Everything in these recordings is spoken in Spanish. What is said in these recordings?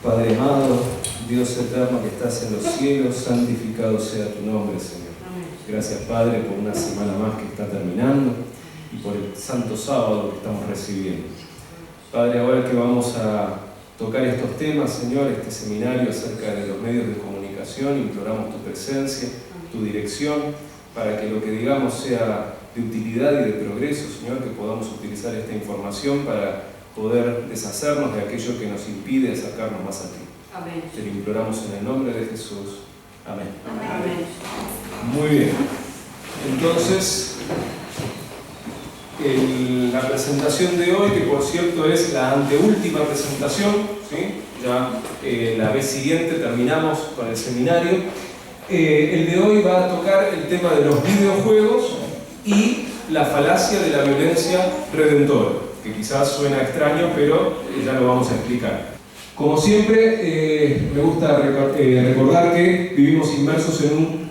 Padre amado, Dios eterno que estás en los cielos, santificado sea tu nombre, Señor. Gracias, Padre, por una semana más que está terminando y por el santo sábado que estamos recibiendo. Padre, ahora que vamos a tocar estos temas, Señor, este seminario acerca de los medios de comunicación, imploramos tu presencia, tu dirección, para que lo que digamos sea de utilidad y de progreso, Señor, que podamos utilizar esta información para poder deshacernos de aquello que nos impide acercarnos más a ti. Amén. Te lo imploramos en el nombre de Jesús. Amén. Amén. Muy bien. Entonces, la presentación de hoy, que por cierto es la anteúltima presentación, ¿sí? Ya la vez siguiente terminamos con el seminario. El de hoy va a tocar el tema de los videojuegos y la falacia de la violencia redentora, que quizás suena extraño, pero ya lo vamos a explicar. Como siempre, me gusta recordar que vivimos inmersos en un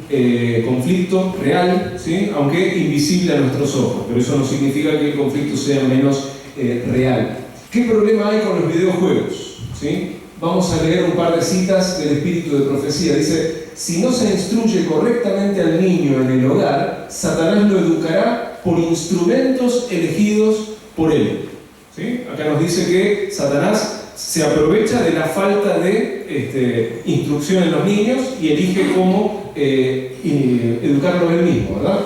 conflicto real, ¿sí? Aunque invisible a nuestros ojos, pero eso no significa que el conflicto sea menos real. ¿Qué problema hay con los videojuegos? ¿Sí? Vamos a leer un par de citas del espíritu de profecía. Dice: si no se instruye correctamente al niño en el hogar, Satanás lo educará por instrumentos elegidos por él. ¿Sí? Acá nos dice que Satanás se aprovecha de la falta de instrucción en los niños y elige cómo educarlo él mismo, ¿verdad?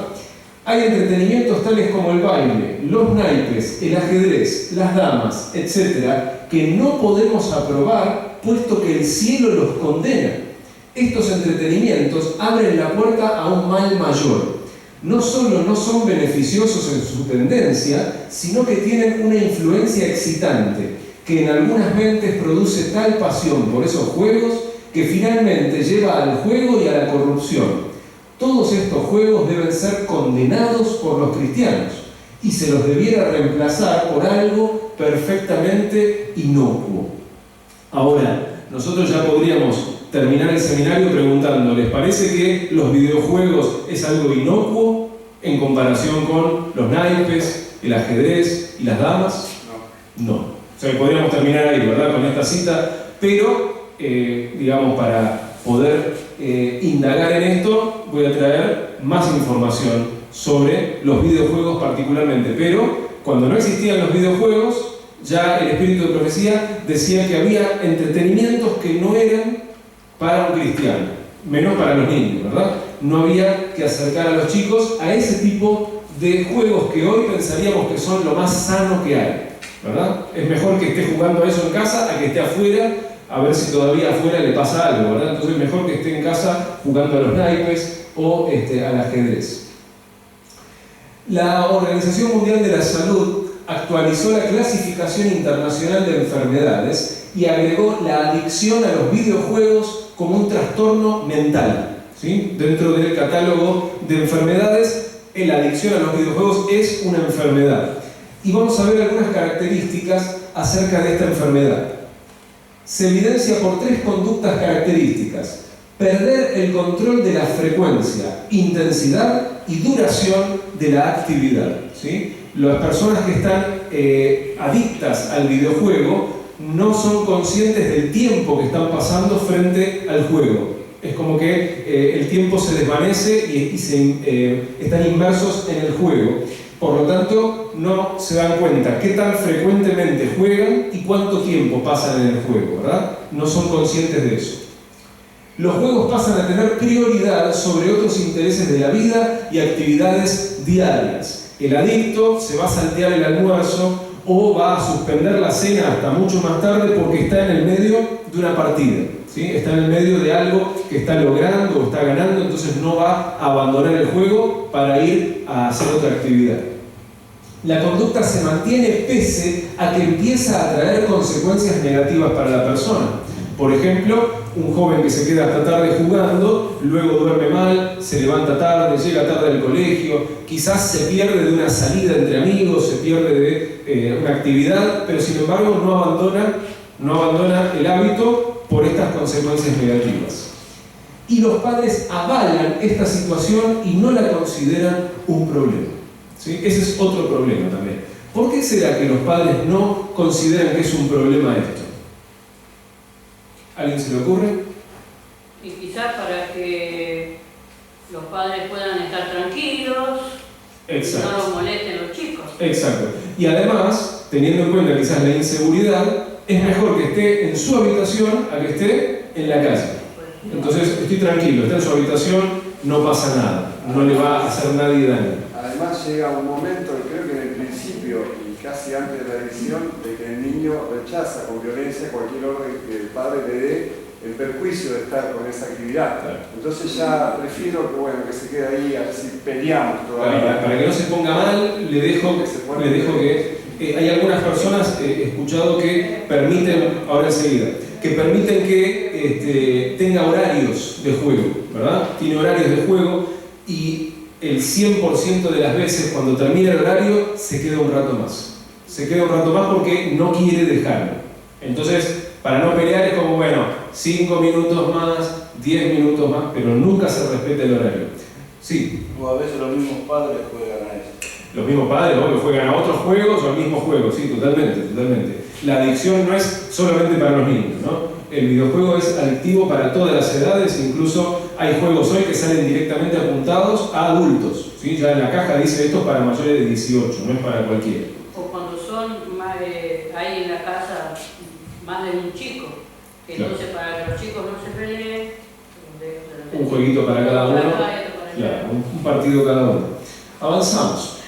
Hay entretenimientos tales como el baile, los naipes, el ajedrez, las damas, etc., que no podemos aprobar, puesto que el cielo los condena. Estos entretenimientos abren la puerta a un mal mayor. No solo no son beneficiosos en su tendencia, sino que tienen una influencia excitante, que en algunas mentes produce tal pasión por esos juegos que finalmente lleva al juego y a la corrupción. Todos estos juegos deben ser condenados por los cristianos y se los debiera reemplazar por algo perfectamente inocuo. Ahora, nosotros ya podríamos terminar el seminario preguntando: ¿les parece que los videojuegos es algo inocuo en comparación con los naipes, el ajedrez y las damas? No. O sea, podríamos terminar ahí, ¿verdad?, con esta cita, pero, digamos, para poder indagar en esto, voy a traer más información sobre los videojuegos particularmente. Pero, cuando no existían los videojuegos, ya el espíritu de profecía decía que había entretenimientos que no eran para un cristiano, menos para los niños, ¿verdad? No había que acercar a los chicos a ese tipo de juegos que hoy pensaríamos que son lo más sano que hay, ¿verdad? Es mejor que esté jugando a eso en casa a que esté afuera, a ver si todavía afuera le pasa algo, ¿verdad? Entonces es mejor que esté en casa jugando a los naipes o al ajedrez. La Organización Mundial de la Salud actualizó la clasificación internacional de enfermedades y agregó la adicción a los videojuegos como un trastorno mental, ¿sí? Dentro del catálogo de enfermedades, la adicción a los videojuegos es una enfermedad. Y vamos a ver algunas características acerca de esta enfermedad. Se evidencia por tres conductas características: perder el control de la frecuencia, intensidad y duración de la actividad, ¿sí? Las personas que están adictas al videojuego no son conscientes del tiempo que están pasando frente al juego. Es como que el tiempo se desvanece y están inmersos en el juego. Por lo tanto, no se dan cuenta qué tan frecuentemente juegan y cuánto tiempo pasan en el juego, ¿verdad? No son conscientes de eso. Los juegos pasan a tener prioridad sobre otros intereses de la vida y actividades diarias. El adicto se va a saltear el almuerzo o va a suspender la cena hasta mucho más tarde porque está en el medio de una partida, ¿sí? Está en el medio de algo que está logrando o está ganando, entonces no va a abandonar el juego para ir a hacer otra actividad. La conducta se mantiene pese a que empieza a traer consecuencias negativas para la persona. Por ejemplo, un joven que se queda hasta tarde jugando, luego duerme mal, se levanta tarde, llega tarde al colegio, quizás se pierde de una salida entre amigos, se pierde de una actividad, pero sin embargo no abandona el hábito por estas consecuencias negativas. Y los padres avalan esta situación y no la consideran un problema, ¿sí? Ese es otro problema también. ¿Por qué será que los padres no consideran que es un problema esto? ¿A alguien se le ocurre? Y quizás para que los padres puedan estar tranquilos, Exacto. no los molesten los chicos. Exacto. Y además, teniendo en cuenta quizás la inseguridad, es mejor que esté en su habitación a que esté en la calle. Entonces, estoy tranquilo, está en su habitación, no pasa nada, no le va a hacer nadie daño. Además llega un momento, creo que en el principio y casi antes de la decisión, de que el niño rechaza con violencia cualquier orden que el padre le dé en perjuicio de estar con esa actividad. Claro. Entonces ya prefiero que, bueno, que se quede ahí, a ver si peleamos todavía. Para que no se ponga mal, le dejo que hay algunas personas, he escuchado que permiten, ahora enseguida, que permiten que tenga horarios de juego, ¿verdad? Tiene horarios de juego y el 100% de las veces cuando termina el horario se queda un rato más. Se queda un rato más porque no quiere dejarlo. Entonces, para no pelear es como, bueno, 5 minutos más, 10 minutos más, pero nunca se respeta el horario. Sí. O a veces los mismos padres juegan a eso. Los mismos padres, obvio, juegan a otros juegos o al mismo juego, sí, totalmente. La adicción no es solamente para los niños, ¿no? El videojuego es adictivo para todas las edades, incluso hay juegos hoy que salen directamente apuntados a adultos, ¿sí? Ya en la caja dice esto es para mayores de 18, no es para cualquiera. O cuando son más, hay en la casa más de un chico, entonces claro, para que los chicos no se peleen, un jueguito para cada uno, claro, un partido cada uno. Avanzamos.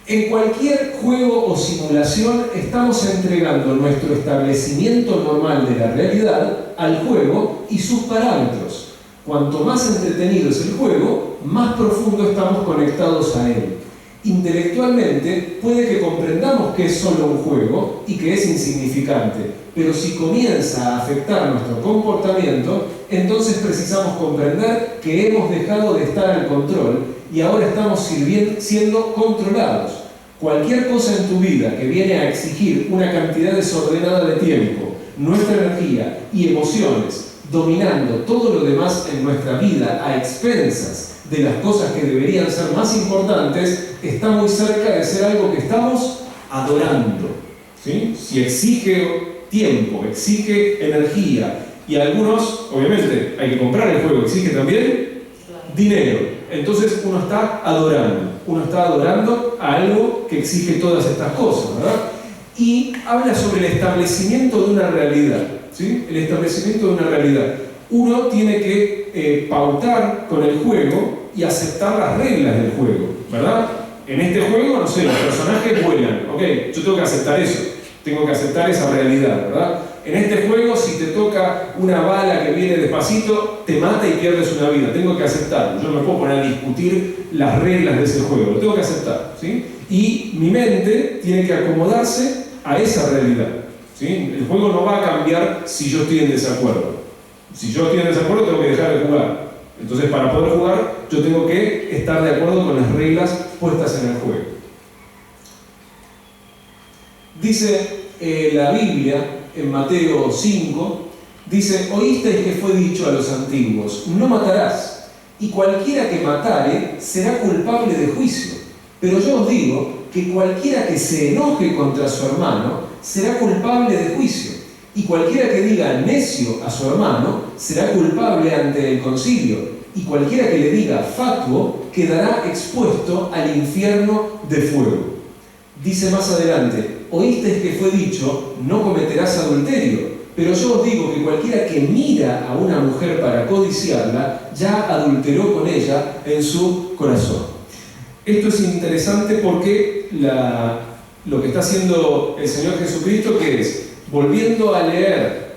En cualquier juego o simulación estamos entregando nuestro establecimiento normal de la realidad al juego y sus parámetros. Cuanto más entretenido es el juego, más profundo estamos conectados a él. Intelectualmente puede que comprendamos que es solo un juego y que es insignificante, pero si comienza a afectar nuestro comportamiento, entonces precisamos comprender que hemos dejado de estar al control y ahora estamos siendo controlados. Cualquier cosa en tu vida que viene a exigir una cantidad desordenada de tiempo, nuestra energía y emociones, dominando todo lo demás en nuestra vida a expensas de las cosas que deberían ser más importantes, está muy cerca de ser algo que estamos adorando. ¿Sí? Si exige tiempo, exige energía, y algunos, obviamente, hay que comprar el juego, exige también dinero. Entonces uno está adorando a algo que exige todas estas cosas, ¿verdad? Y habla sobre el establecimiento de una realidad, ¿sí? El establecimiento de una realidad. Uno tiene que pautar con el juego y aceptar las reglas del juego, ¿verdad? En este juego, no sé, los personajes vuelan, ok, yo tengo que aceptar eso, tengo que aceptar esa realidad, ¿verdad? En este juego, si te toca una bala que viene despacito, te mata y pierdes una vida. Tengo que aceptarlo. Yo no me puedo poner a discutir las reglas de ese juego. Lo tengo que aceptar, ¿sí? Y mi mente tiene que acomodarse a esa realidad, ¿sí? El juego no va a cambiar si yo estoy en desacuerdo. Si yo estoy en desacuerdo, tengo que dejar de jugar. Entonces, para poder jugar, yo tengo que estar de acuerdo con las reglas puestas en el juego. Dice la Biblia, en Mateo 5, dice: oísteis que fue dicho a los antiguos, no matarás, y cualquiera que matare será culpable de juicio. Pero yo os digo que cualquiera que se enoje contra su hermano será culpable de juicio, y cualquiera que diga necio a su hermano será culpable ante el concilio, y cualquiera que le diga fatuo quedará expuesto al infierno de fuego. Dice más adelante: oísteis que fue dicho, no cometerás adulterio, pero yo os digo que cualquiera que mira a una mujer para codiciarla, ya adulteró con ella en su corazón. Esto es interesante porque lo que está haciendo el Señor Jesucristo, que es, volviendo a leer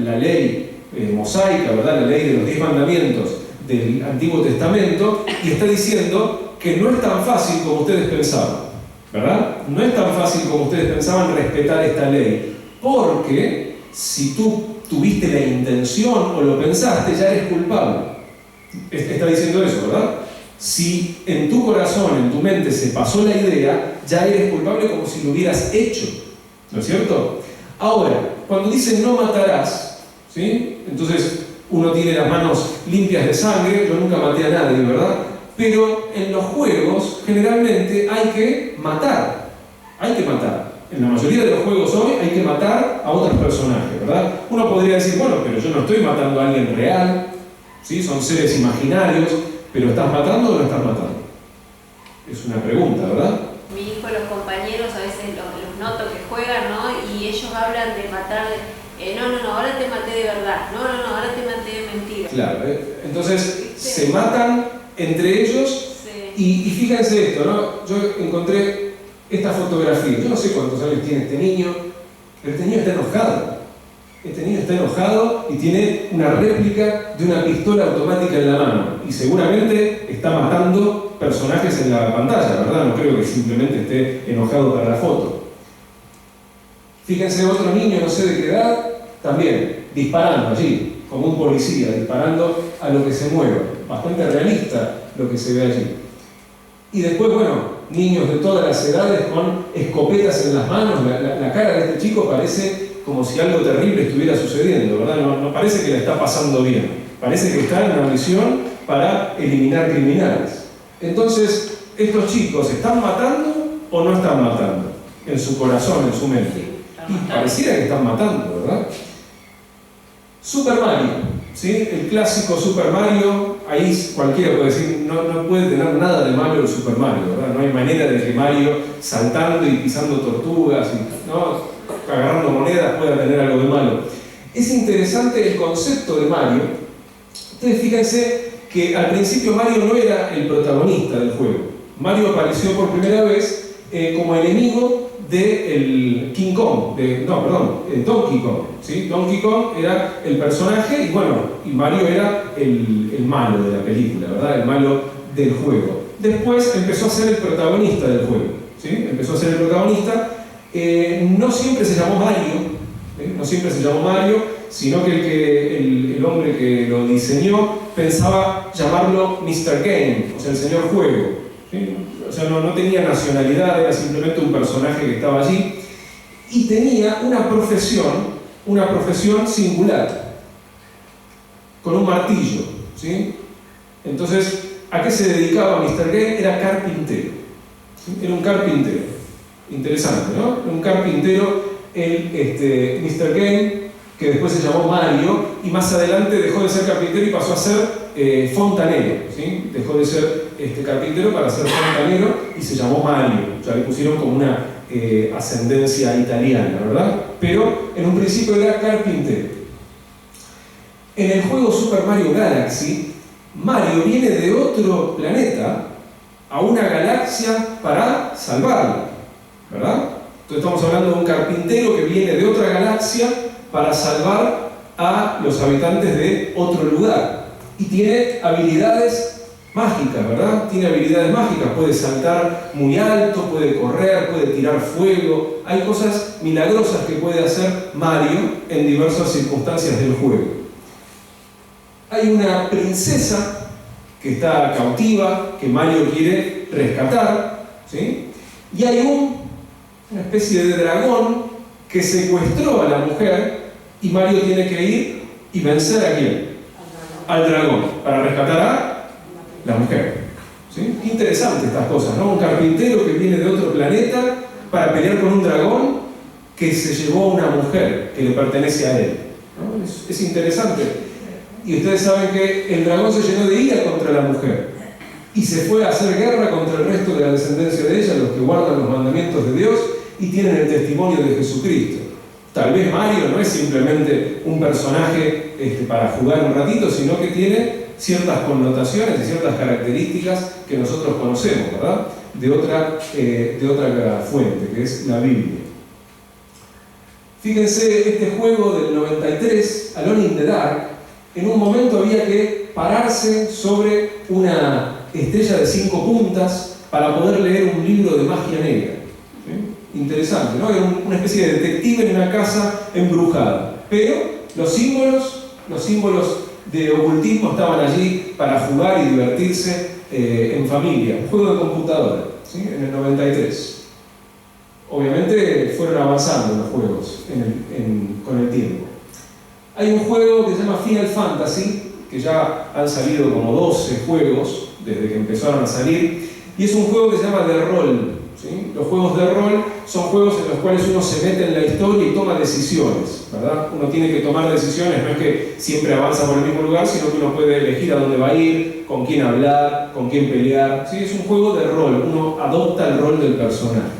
la ley mosaica, ¿verdad? La ley de los 10 mandamientos del Antiguo Testamento, y está diciendo que no es tan fácil como ustedes pensaban. ¿Verdad? No es tan fácil como ustedes pensaban respetar esta ley, porque si tú tuviste la intención o lo pensaste, ya eres culpable. Está diciendo eso, ¿verdad? Si en tu corazón, en tu mente se pasó la idea, ya eres culpable como si lo hubieras hecho, ¿no es cierto? Ahora, cuando dice no matarás, ¿sí? Entonces uno tiene las manos limpias de sangre. Yo nunca maté a nadie, ¿verdad? Pero en los juegos generalmente hay que matar. En la mayoría de los juegos hoy hay que matar a otros personajes, ¿verdad? Uno podría decir, bueno, pero yo no estoy matando a alguien real, ¿sí? Son seres imaginarios, pero ¿estás matando o no estás matando? Es una pregunta, ¿verdad? Mi hijo, los compañeros a veces los noto que juegan, ¿no? Y ellos hablan de matar, no, ahora te maté de verdad, no, ahora te maté de mentira. Claro, entonces se matan entre ellos. Sí. Y fíjense esto, ¿no? Yo encontré esta fotografía. Yo no sé cuántos años tiene este niño, pero este niño está enojado. Este niño está enojado y tiene una réplica de una pistola automática en la mano. Y seguramente está matando personajes en la pantalla, ¿verdad? No creo que simplemente esté enojado para la foto. Fíjense otro niño, no sé de qué edad, también disparando allí, como un policía, disparando a lo que se mueva. Bastante realista lo que se ve allí. Y después, bueno, niños de todas las edades con escopetas en las manos. La cara de este chico parece como si algo terrible estuviera sucediendo, ¿verdad? No parece que la está pasando bien. Parece que está en una misión para eliminar criminales. Entonces, ¿estos chicos están matando o no están matando? En su corazón, en su mente. Y pareciera que están matando, ¿verdad? Super Mario, ¿sí? El clásico Super Mario. Ahí cualquiera puede decir, no puede tener nada de malo el Super Mario, ¿verdad? No hay manera de que Mario, saltando y pisando tortugas, ¿no? Agarrando monedas, pueda tener algo de malo. Es interesante el concepto de Mario. Ustedes fíjense que al principio Mario no era el protagonista del juego. Mario apareció por primera vez como enemigo de King Kong, Donkey Kong, ¿sí? Donkey Kong era el personaje y Mario era el malo de la película, ¿verdad? El malo del juego. Después empezó a ser el protagonista del juego, ¿sí? Empezó a ser el protagonista. No siempre se llamó Mario, no siempre se llamó Mario, sino que el hombre que lo diseñó pensaba llamarlo Mr. Game, o sea, el señor juego, ¿sí? O sea, no tenía nacionalidad, era simplemente un personaje que estaba allí y tenía una profesión singular, con un martillo, ¿sí? Entonces, ¿a qué se dedicaba Mr. Game? Era carpintero, ¿sí? Era un carpintero. Interesante, ¿no? Un carpintero, Mr. Game, que después se llamó Mario, y más adelante dejó de ser carpintero y pasó a ser fontanero, ¿sí? Dejó de ser carpintero para ser fontanero y se llamó Mario. O sea, le pusieron como una ascendencia italiana, ¿verdad? Pero en un principio era carpintero. En el juego Super Mario Galaxy, Mario viene de otro planeta a una galaxia para salvarla, ¿verdad? Entonces estamos hablando de un carpintero que viene de otra galaxia para salvar a los habitantes de otro lugar. Y tiene habilidades mágicas, ¿verdad? Tiene habilidades mágicas, puede saltar muy alto, puede correr, puede tirar fuego. Hay cosas milagrosas que puede hacer Mario en diversas circunstancias del juego. Hay una princesa que está cautiva, que Mario quiere rescatar, ¿sí? Y hay una especie de dragón que secuestró a la mujer y Mario tiene que ir y vencer a quién? Al dragón, para rescatar a la mujer. ¿Sí? Interesante estas cosas, ¿no? Un carpintero que viene de otro planeta para pelear con un dragón que se llevó a una mujer que le pertenece a él, ¿no? Es interesante. Y ustedes saben que el dragón se llenó de ira contra la mujer y se fue a hacer guerra contra el resto de la descendencia de ella, los que guardan los mandamientos de Dios y tienen el testimonio de Jesucristo. Tal vez Mario no es simplemente un personaje para jugar un ratito, sino que tiene ciertas connotaciones y ciertas características que nosotros conocemos, ¿verdad? De otra fuente, que es la Biblia. Fíjense, este juego del 93, Alone in the Dark, en un momento había que pararse sobre una estrella de 5 puntas para poder leer un libro de magia negra. ¿Sí? Interesante, ¿no? Era una especie de detective en una casa embrujada. Pero los símbolos de ocultismo estaban allí para jugar y divertirse en familia. Un juego de computadora, ¿sí? En el 93. Obviamente fueron avanzando los juegos con el tiempo. Hay un juego que se llama Final Fantasy, que ya han salido como 12 juegos desde que empezaron a salir, y es un juego que se llama de rol, ¿sí? Los juegos de rol son juegos en los cuales uno se mete en la historia y toma decisiones, ¿verdad? Uno tiene que tomar decisiones, no es que siempre avanza por el mismo lugar, sino que uno puede elegir a dónde va a ir, con quién hablar, con quién pelear. ¿Sí? Es un juego de rol, uno adopta el rol del personaje.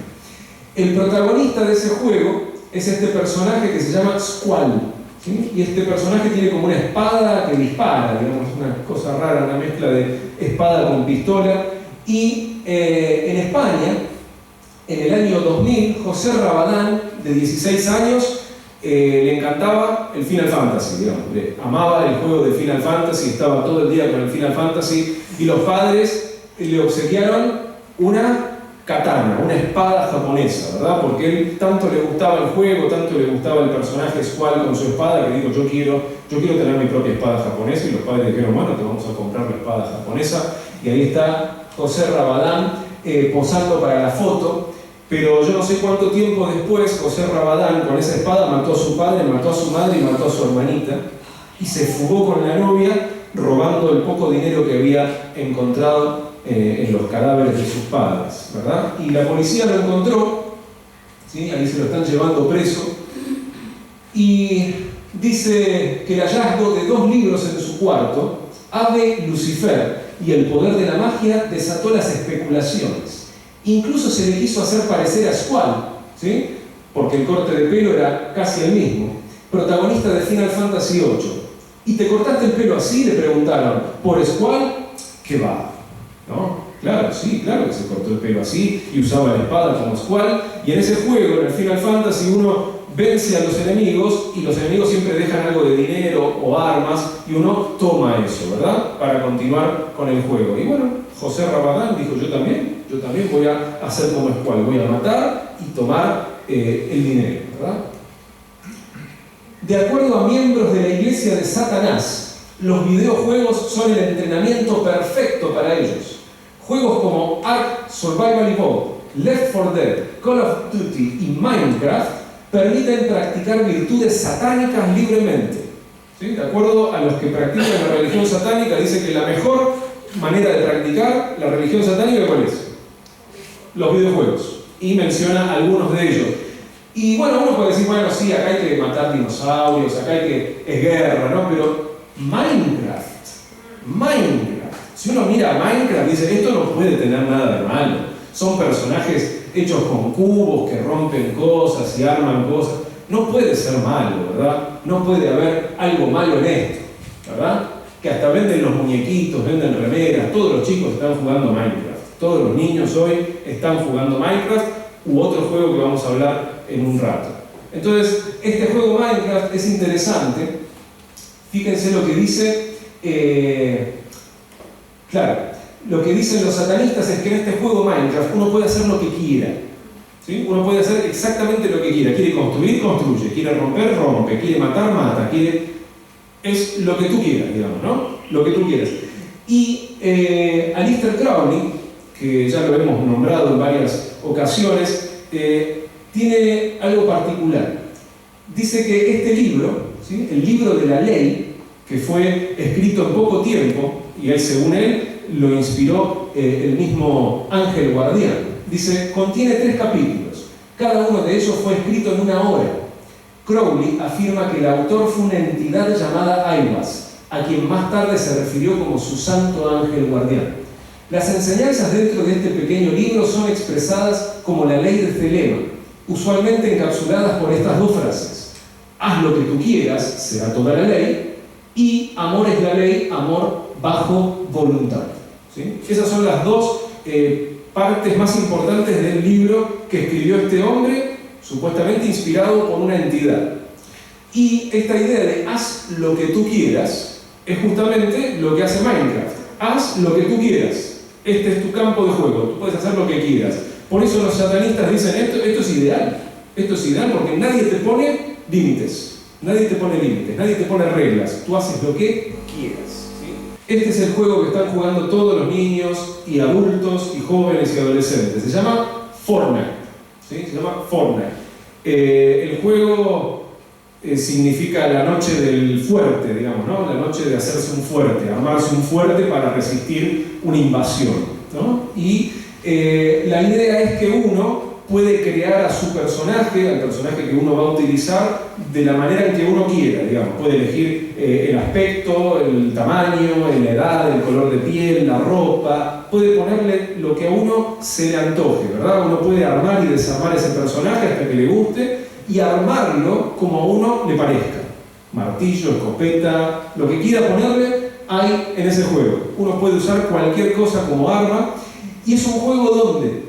El protagonista de ese juego es este personaje que se llama Squall, ¿sí? Y este personaje tiene como una espada que dispara, digamos, una cosa rara, una mezcla de espada con pistola. Y en España, en el año 2000, José Rabadán, de 16 años, le encantaba el Final Fantasy, digamos, le amaba el juego de Final Fantasy, estaba todo el día con el Final Fantasy, y los padres le obsequiaron una katana, una espada japonesa, ¿verdad? Porque él tanto le gustaba el juego, tanto le gustaba el personaje Squall con su espada, que dijo, yo quiero tener mi propia espada japonesa, y los padres dijeron, bueno, te vamos a comprar la espada japonesa, y ahí está José Rabadán posando para la foto. Pero yo no sé cuánto tiempo después, José Rabadán con esa espada mató a su padre, mató a su madre y mató a su hermanita, y se fugó con la novia, robando el poco dinero que había encontrado en los cadáveres de sus padres, ¿verdad? Y la policía lo encontró, ¿sí? Ahí se lo están llevando preso, y dice que el hallazgo de 2 libros en su cuarto, Ave Lucifer y el poder de la magia, desató las especulaciones. Incluso se le quiso hacer parecer a Squall, ¿sí? Porque el corte de pelo era casi el mismo, protagonista de Final Fantasy VIII. ¿Y te cortaste el pelo así?, le preguntaron. ¿Por Squall? ¿Qué va? ¿No? Claro, sí, claro que se cortó el pelo así y usaba la espada como Squall. Y en ese juego, en el Final Fantasy, uno vence a los enemigos y los enemigos siempre dejan algo de dinero o armas y uno toma eso, ¿verdad? Para continuar con el juego. Y bueno, José Rabadán dijo, yo también voy a hacer como Squall, voy a matar y tomar el dinero, ¿verdad? De acuerdo a miembros de la Iglesia de Satanás, los videojuegos son el entrenamiento perfecto para ellos. Juegos como Ark Survival Evolved, Left 4 Dead, Call of Duty y Minecraft permiten practicar virtudes satánicas libremente. ¿Sí? De acuerdo a los que practican la religión satánica, dice que la mejor manera de practicar la religión satánica, ¿cuál es? Los videojuegos. Y menciona algunos de ellos. Y bueno, uno puede decir, bueno, sí, acá hay que matar dinosaurios, acá hay que... es guerra, ¿no? Pero Minecraft. Si uno mira a Minecraft, dice, esto no puede tener nada de malo. Son personajes hechos con cubos que rompen cosas y arman cosas. No puede ser malo, ¿verdad? No puede haber algo malo en esto, ¿verdad? Que hasta venden los muñequitos, venden remeras, todos los chicos están jugando Minecraft. Todos los niños hoy están jugando Minecraft u otro juego que vamos a hablar en un rato. Entonces, este juego Minecraft es interesante. Fíjense lo que dice, claro, lo que dicen los satanistas es que en este juego Minecraft uno puede hacer lo que quiera. ¿Sí? Uno puede hacer exactamente lo que quiera. Quiere construir, construye. Quiere romper, rompe. Quiere matar, mata. Es lo que tú quieras, digamos, ¿no? Lo que tú quieras. Y Aleister Crowley, que ya lo hemos nombrado en varias ocasiones, tiene algo particular. Dice que este libro, ¿sí? El libro de la ley, que fue escrito en poco tiempo, y él, según él, lo inspiró el mismo ángel guardián. Dice, contiene 3 capítulos. Cada uno de ellos fue escrito en 1 hora. Crowley afirma que el autor fue una entidad llamada Aibas, a quien más tarde se refirió como su santo ángel guardián. Las enseñanzas dentro de este pequeño libro son expresadas como la ley de Thelema, usualmente encapsuladas por estas 2 frases. Haz lo que tú quieras, será toda la ley, y amor es la ley, amor bajo voluntad. ¿Sí? Esas son las 2 partes más importantes del libro que escribió este hombre, supuestamente inspirado por una entidad. Y esta idea de haz lo que tú quieras es justamente lo que hace Minecraft. Haz lo que tú quieras. Este es tu campo de juego, tú puedes hacer lo que quieras. Por eso los satanistas dicen, esto es ideal. Esto es ideal porque nadie te pone límites. Nadie te pone límites, nadie te pone reglas. Tú haces lo que quieras. Este es el juego que están jugando todos los niños y adultos y jóvenes y adolescentes. Se llama Fortnite. ¿Sí? Se llama Fortnite. El juego significa la noche del fuerte, digamos, ¿no? La noche de hacerse un fuerte, armarse un fuerte para resistir una invasión, ¿no? Y la idea es que uno puede crear a su personaje, al personaje que uno va a utilizar, de la manera en que uno quiera, digamos. Puede elegir el aspecto, el tamaño, la edad, el color de piel, la ropa. Puede ponerle lo que a uno se le antoje, ¿verdad? Uno puede armar y desarmar ese personaje hasta que le guste y armarlo como a uno le parezca. Martillo, escopeta, lo que quiera ponerle, hay en ese juego. Uno puede usar cualquier cosa como arma y es un juego donde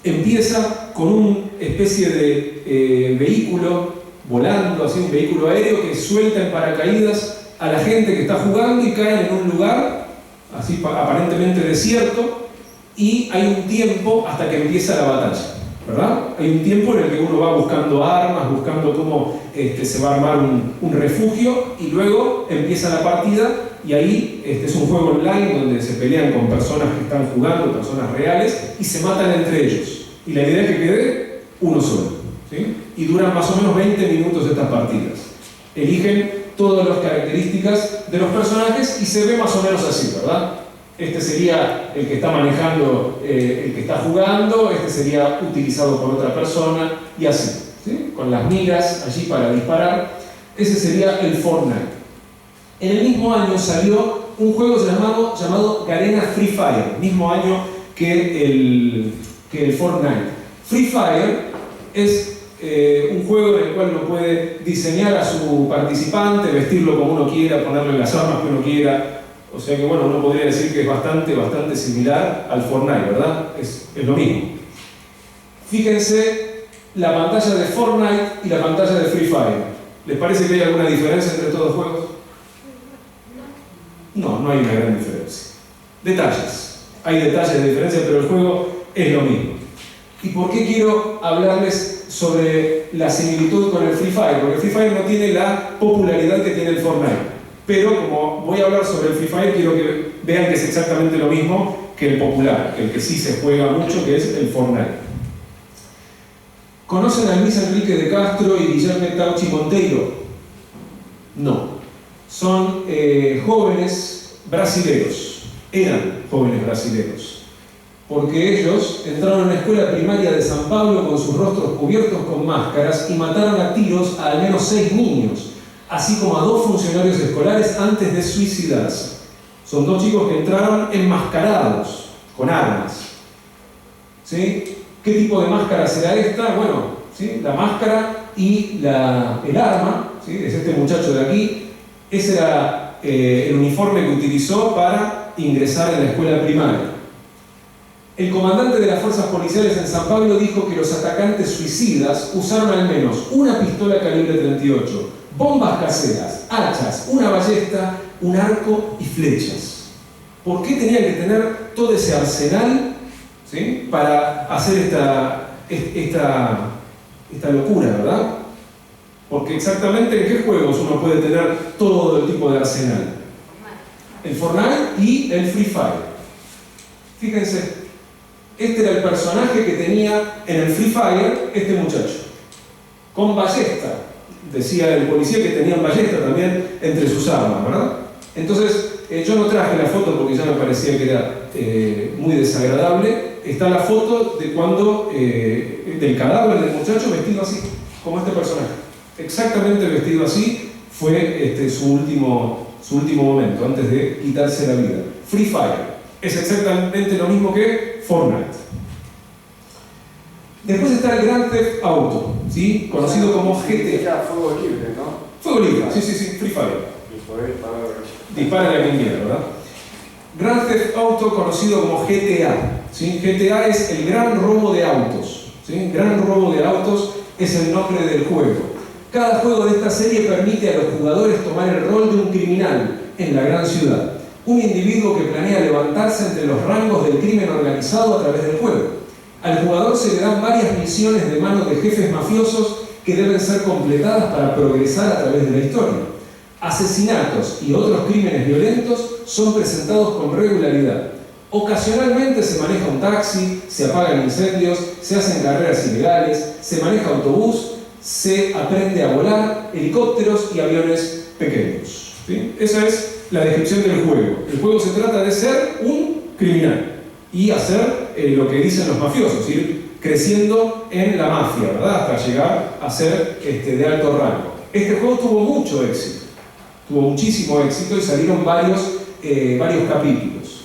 empieza con una especie de vehículo volando, así un vehículo aéreo que suelta en paracaídas a la gente que está jugando y caen en un lugar así aparentemente desierto y hay un tiempo hasta que empieza la batalla, ¿verdad? Hay un tiempo en el que uno va buscando armas, buscando cómo se va a armar un refugio y luego empieza la partida y ahí es un juego online donde se pelean con personas que están jugando, personas reales y se matan entre ellos. Y la idea es que quede uno solo, ¿sí? Y duran más o menos 20 minutos estas partidas. Eligen todas las características de los personajes y se ve más o menos así, ¿verdad? Este sería el que está manejando, el que está jugando, este sería utilizado por otra persona y así, ¿sí? Con las miras allí para disparar. Ese sería el Fortnite. En el mismo año salió un juego llamado Garena Free Fire, mismo año que el Fortnite. Free Fire es un juego en el cual uno puede diseñar a su participante, vestirlo como uno quiera, ponerle las armas que uno quiera. O sea que bueno, uno podría decir que es bastante similar al Fortnite, ¿verdad? Es lo mismo. Fíjense la pantalla de Fortnite y la pantalla de Free Fire. ¿Les parece que hay alguna diferencia entre estos dos juegos? No hay una gran diferencia. Detalles. Hay detalles de diferencia, pero el juego es lo mismo. ¿Y por qué quiero hablarles sobre la similitud con el Free Fire? Porque el Free Fire no tiene la popularidad que tiene el Fortnite. Pero como voy a hablar sobre el Free Fire, quiero que vean que es exactamente lo mismo que el popular, que el que sí se juega mucho, que es el Fortnite. ¿Conocen a Luis Enrique de Castro y Guillermo Tauchi Monteiro? No. Son jóvenes brasileros. Eran jóvenes brasileros. Porque ellos entraron a la escuela primaria de San Pablo con sus rostros cubiertos con máscaras y mataron a tiros a al menos 6 niños, así como a 2 funcionarios escolares antes de suicidarse. Son 2 chicos que entraron enmascarados, con armas. ¿Sí? ¿Qué tipo de máscara será esta? Bueno, ¿sí? La máscara y el arma, ¿sí? Es este muchacho de aquí. Ese era el uniforme que utilizó para ingresar en la escuela primaria. El comandante de las fuerzas policiales en San Pablo dijo que los atacantes suicidas usaron al menos una pistola calibre 38, bombas caseras, hachas, una ballesta, un arco y flechas. ¿Por qué tenían que tener todo ese arsenal, ¿sí? Para hacer esta locura, verdad? Porque exactamente en qué juegos uno puede tener todo el tipo de arsenal. El Fortnite y el Free Fire. Fíjense, este era el personaje que tenía en el Free Fire este muchacho. Con ballesta. Decía el policía que tenían ballesta también entre sus armas, ¿verdad? Entonces, yo no traje la foto porque ya me parecía que era muy desagradable. Está la foto de cuando del cadáver del muchacho vestido así, como este personaje. Exactamente vestido así fue su último momento, antes de quitarse la vida. Free Fire es exactamente lo mismo que Fortnite. Después está el Grand Theft Auto, ¿sí? Conocido como GTA. Fuego libre, ¿no? Fuego libre, sí, Free Fire. Dispara a quien quiera, ¿verdad? Grand Theft Auto, conocido como GTA, ¿sí? GTA es el gran robo de autos, ¿sí? Gran robo de autos es el nombre del juego. Cada juego de esta serie permite a los jugadores tomar el rol de un criminal en la gran ciudad. Un individuo que planea levantarse entre los rangos del crimen organizado a través del juego. Al jugador se le dan varias misiones de manos de jefes mafiosos que deben ser completadas para progresar a través de la historia. Asesinatos y otros crímenes violentos son presentados con regularidad. Ocasionalmente se maneja un taxi, se apagan incendios, se hacen carreras ilegales, se maneja autobús, se aprende a volar, helicópteros y aviones pequeños. ¿Sí? Esa es la descripción del juego. El juego se trata de ser un criminal y hacer lo que dicen los mafiosos, ir creciendo en la mafia, ¿verdad? Hasta llegar a ser de alto rango. Este juego tuvo mucho éxito, tuvo muchísimo éxito y salieron varios capítulos.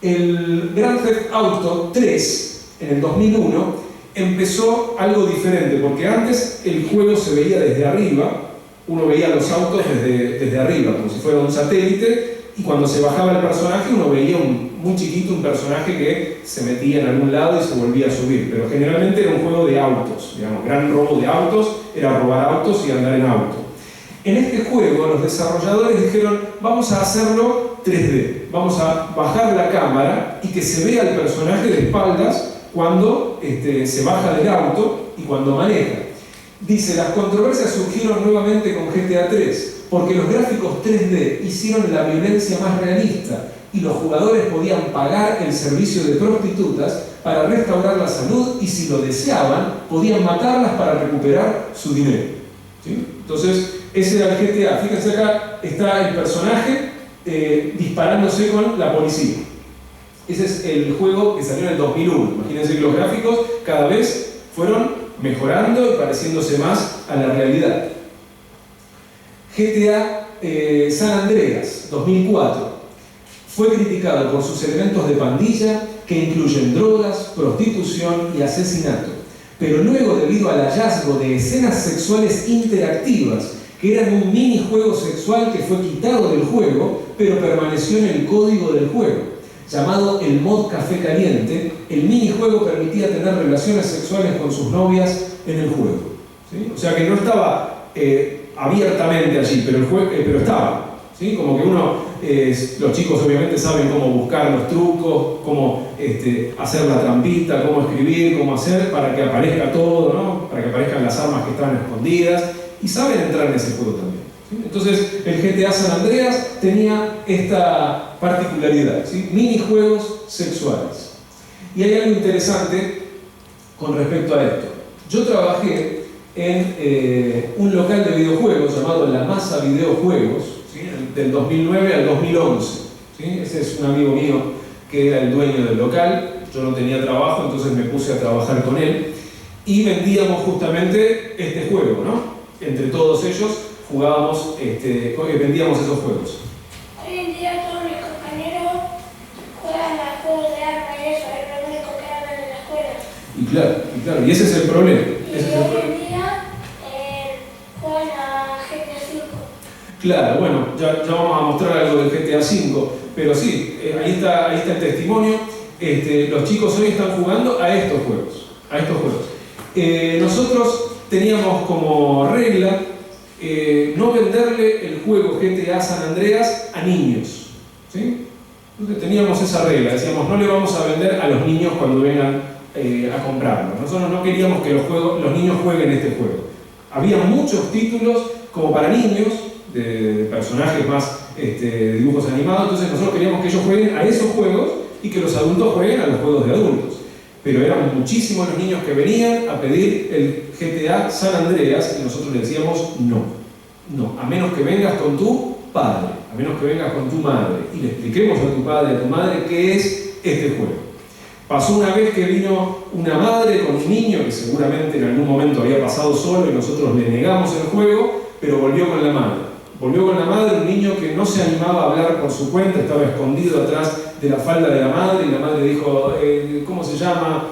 El Grand Theft Auto 3, en el 2001, empezó algo diferente, porque antes el juego se veía desde arriba, uno veía los autos desde arriba, como si fuera un satélite, y cuando se bajaba el personaje uno veía muy chiquito un personaje que se metía en algún lado y se volvía a subir, pero generalmente era un juego de autos, digamos, gran robo de autos, era robar autos y andar en auto. En este juego los desarrolladores dijeron, vamos a hacerlo 3D, vamos a bajar la cámara y que se vea el personaje de espaldas cuando se baja del auto y cuando maneja. Dice, las controversias surgieron nuevamente con GTA 3, porque los gráficos 3D hicieron la violencia más realista y los jugadores podían pagar el servicio de prostitutas para restaurar la salud y si lo deseaban, podían matarlas para recuperar su dinero. ¿Sí? Entonces, ese era el GTA. Fíjense acá, está el personaje disparándose con la policía. Ese es el juego que salió en el 2001. Imagínense que los gráficos cada vez fueron mejorando y pareciéndose más a la realidad. GTA San Andreas 2004 fue criticado por sus elementos de pandilla que incluyen drogas, prostitución y asesinato, pero luego, debido al hallazgo de escenas sexuales interactivas que eran un minijuego sexual que fue quitado del juego pero permaneció en el código del juego, llamado el mod Café Caliente, el minijuego permitía tener relaciones sexuales con sus novias en el juego. ¿Sí? O sea que no estaba abiertamente allí, pero estaba. ¿Sí? Como que los chicos obviamente saben cómo buscar los trucos, cómo hacer la trampita, cómo escribir, cómo hacer para que aparezca todo, ¿no? Para que aparezcan las armas que estaban escondidas, y saben entrar en ese juego también. ¿Sí? Entonces el GTA San Andreas tenía esta particularidad, ¿sí? Minijuegos sexuales. Y hay algo interesante con respecto a esto. Yo trabajé en un local de videojuegos llamado La Masa Videojuegos, ¿sí? Del 2009 al 2011. ¿Sí? Ese es un amigo mío que era el dueño del local. Yo no tenía trabajo, entonces me puse a trabajar con él y vendíamos justamente este juego, ¿no? Entre todos ellos jugábamos, vendíamos esos juegos. Hoy en día todos mis compañeros juegan a juegos de arma y eso, es lo único que hablan en la escuela. Y claro, y ese es el problema. Y hoy en día juegan a GTA V. Claro, bueno, ya vamos a mostrar algo del GTA V, pero sí, ahí está el testimonio. Los chicos hoy están jugando a estos juegos. Nosotros teníamos como regla no venderle el juego GTA San Andreas a niños, ¿sí? Entonces teníamos esa regla, decíamos no le vamos a vender a los niños cuando vengan a comprarlo. Nosotros no queríamos que los niños jueguen este juego. Había muchos títulos como para niños, de personajes más de dibujos animados, entonces nosotros queríamos que ellos jueguen a esos juegos y que los adultos jueguen a los juegos de adultos. Pero eran muchísimos los niños que venían a pedir el GTA San Andreas y nosotros les decíamos no, a menos que vengas con tu padre, a menos que vengas con tu madre y le expliquemos a tu padre, a tu madre qué es este juego. Pasó una vez que vino una madre con un niño que seguramente en algún momento había pasado solo y nosotros le negamos el juego, pero volvió con la madre. Volvió con la madre, un niño que no se animaba a hablar por su cuenta, estaba escondido atrás de la falda de la madre, y la madre dijo, ¿cómo se llama?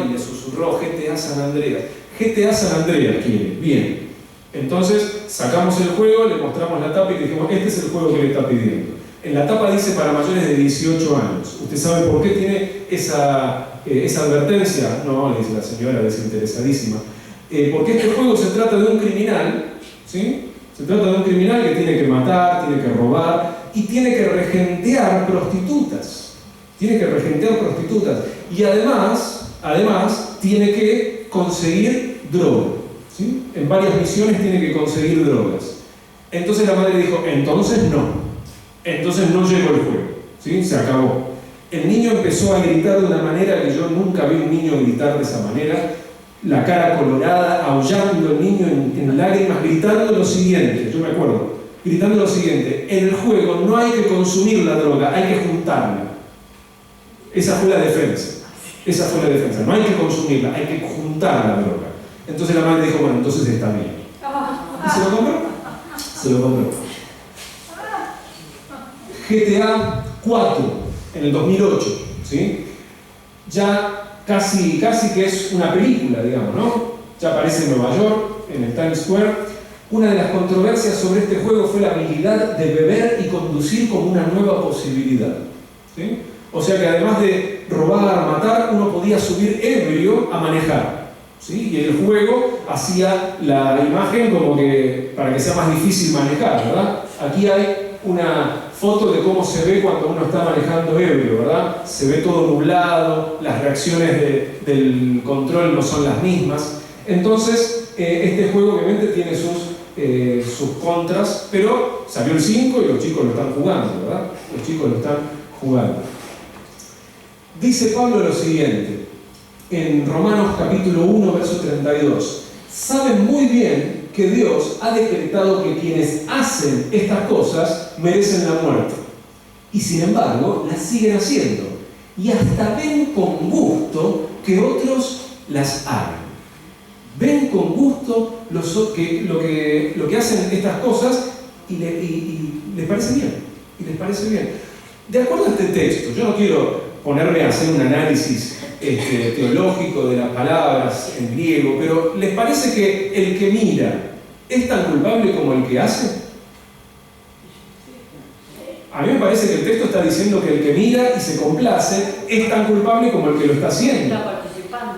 Y le susurró, GTA San Andreas. GTA San Andreas quiere, bien. Entonces sacamos el juego, le mostramos la tapa y le dijimos, este es el juego que le está pidiendo. En la tapa dice para mayores de 18 años. ¿Usted sabe por qué tiene esa advertencia? No, le dice la señora desinteresadísima. Porque este juego se trata de un criminal, ¿sí? Se trata de un criminal que tiene que matar, tiene que robar y tiene que regentear prostitutas. Y además tiene que conseguir droga. ¿Sí? En varias misiones tiene que conseguir drogas. Entonces la madre dijo, entonces no llegó el juego. ¿Sí? Se acabó. El niño empezó a gritar de una manera que yo nunca vi un niño gritar de esa manera. La cara colorada, aullando el niño en lágrimas, gritando lo siguiente, yo me acuerdo, gritando lo siguiente, en el juego no hay que consumir la droga, hay que juntarla. Esa fue la defensa. Esa fue la defensa. No hay que consumirla, hay que juntar la droga. Entonces la madre dijo, bueno, entonces está bien. ¿Y se lo compró? Se lo compró. GTA 4, en el 2008, ¿sí? Ya casi que es una película, digamos, ¿no? Ya aparece en Nueva York, en el Times Square. Una de las controversias sobre este juego fue la habilidad de beber y conducir como una nueva posibilidad, ¿sí? O sea que además de robar, matar, uno podía subir ebrio a manejar, ¿sí? Y el juego hacía la imagen como que para que sea más difícil manejar, ¿verdad? Aquí hay una foto de cómo se ve cuando uno está manejando ebrio, ¿verdad? Se ve todo nublado, las reacciones del control no son las mismas. Entonces, este juego obviamente tiene sus contras, pero salió el 5 y los chicos lo están jugando, ¿verdad? Los chicos lo están jugando. Dice Pablo lo siguiente, en Romanos capítulo 1, verso 32. Saben muy bien que Dios ha decretado que quienes hacen estas cosas merecen la muerte. Y sin embargo, las siguen haciendo. Y hasta ven con gusto que otros las hagan. Ven con gusto lo que hacen estas cosas y les parece bien. Y les parece bien. De acuerdo a este texto, yo no quiero ponerme a hacer un análisis teológico de las palabras en griego, pero ¿les parece que el que mira es tan culpable como el que hace? A mí me parece que el texto está diciendo que el que mira y se complace es tan culpable como el que lo está haciendo.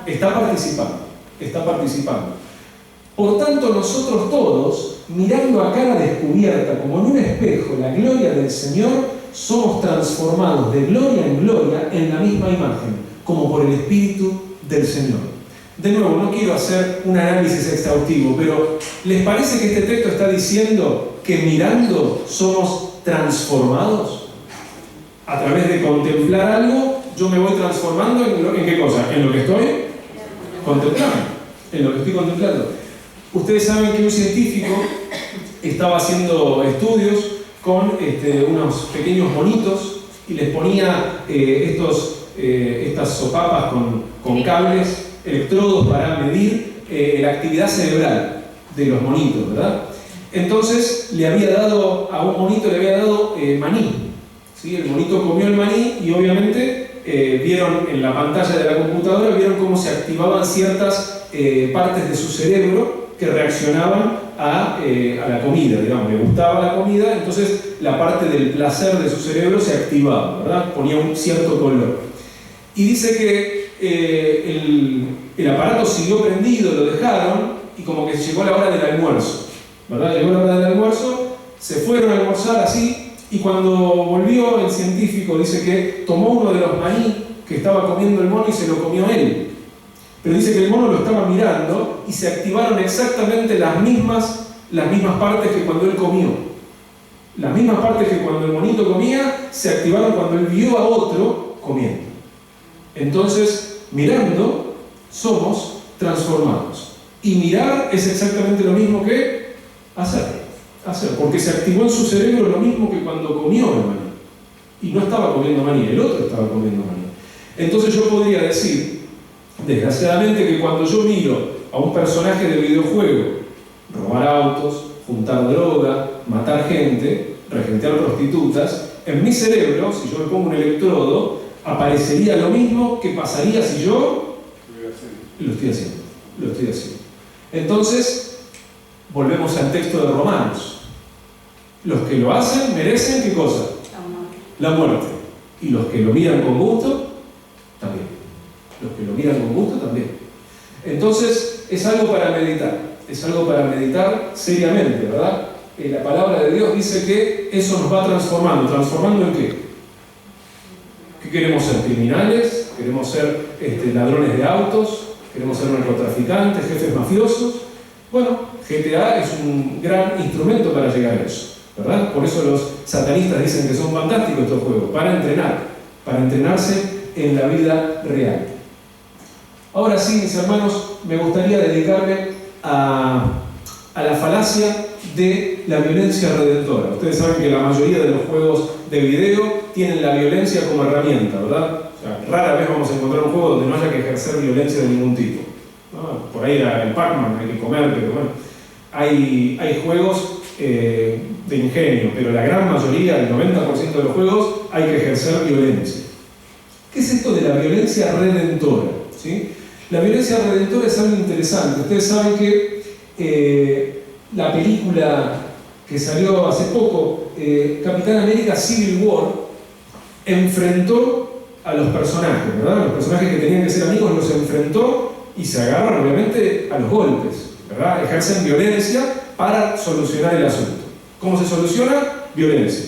Está participando. Por tanto, nosotros todos, mirando a cara descubierta como en un espejo la gloria del Señor, somos transformados de gloria en gloria en la misma imagen, como por el Espíritu del Señor. De nuevo, no quiero hacer un análisis exhaustivo, pero ¿les parece que este texto está diciendo que mirando somos transformados? A través de contemplar algo, yo me voy transformando ¿en qué cosa? En lo que estoy contemplando. En lo que estoy contemplando. Ustedes saben que un científico estaba haciendo estudios con unos pequeños monitos y les ponía estas sopapas con cables, electrodos para medir la actividad cerebral de los monitos, ¿verdad? Entonces a un monito le había dado maní, ¿sí? El monito comió el maní y obviamente vieron en la pantalla de la computadora, vieron cómo se activaban ciertas partes de su cerebro que reaccionaban a la comida, digamos, le gustaba la comida, entonces la parte del placer de su cerebro se activaba, ¿verdad? Ponía un cierto color. Y dice que el aparato siguió prendido, lo dejaron, y como que llegó la hora del almuerzo, ¿verdad? Llegó la hora del almuerzo, se fueron a almorzar así, y cuando volvió el científico dice que tomó uno de los maní que estaba comiendo el mono y se lo comió él. Pero dice que el mono lo estaba mirando y se activaron exactamente las mismas partes que cuando él comió. Las mismas partes que cuando el monito comía se activaron cuando él vio a otro comiendo. Entonces, mirando, somos transformados. Y mirar es exactamente lo mismo que hacer, porque se activó en su cerebro lo mismo que cuando comió el maní. Y no estaba comiendo maní, el otro estaba comiendo maní. Entonces yo podría decir, desgraciadamente, que cuando yo miro a un personaje de videojuego robar autos, juntar droga, matar gente, regentear prostitutas, en mi cerebro, si yo me pongo un electrodo, aparecería lo mismo que pasaría si yo lo estoy haciendo. Entonces, volvemos al texto de Romanos. Los que lo hacen merecen, ¿qué cosa? La muerte. Y los que lo miran con gusto, también. Los que lo miran con gusto también. Entonces, es algo para meditar seriamente, ¿verdad? La palabra de Dios dice que eso nos va transformando. ¿Transformando en qué? ¿Qué queremos ser? ¿Criminales? ¿Queremos ser ladrones de autos? ¿Queremos ser narcotraficantes? ¿Jefes mafiosos? Bueno, GTA es un gran instrumento para llegar a eso, ¿verdad? Por eso los satanistas dicen que son fantásticos estos juegos, para entrenarse en la vida real. Ahora sí, mis hermanos, me gustaría dedicarme a la falacia de la violencia redentora. Ustedes saben que la mayoría de los juegos de video tienen la violencia como herramienta, ¿verdad? O sea, rara vez vamos a encontrar un juego donde no haya que ejercer violencia de ningún tipo, ¿no? Por ahí el Pac-Man hay que comer, pero bueno, hay juegos de ingenio, pero la gran mayoría, el 90% de los juegos, hay que ejercer violencia. ¿Qué es esto de la violencia redentora? ¿Sí? La violencia redentora es algo interesante. Ustedes saben que la película que salió hace poco, Capitán América Civil War, enfrentó a los personajes, ¿verdad? Los personajes que tenían que ser amigos los enfrentó y se agarran obviamente a los golpes, ¿verdad? Ejercen violencia para solucionar el asunto. ¿Cómo se soluciona? Violencia.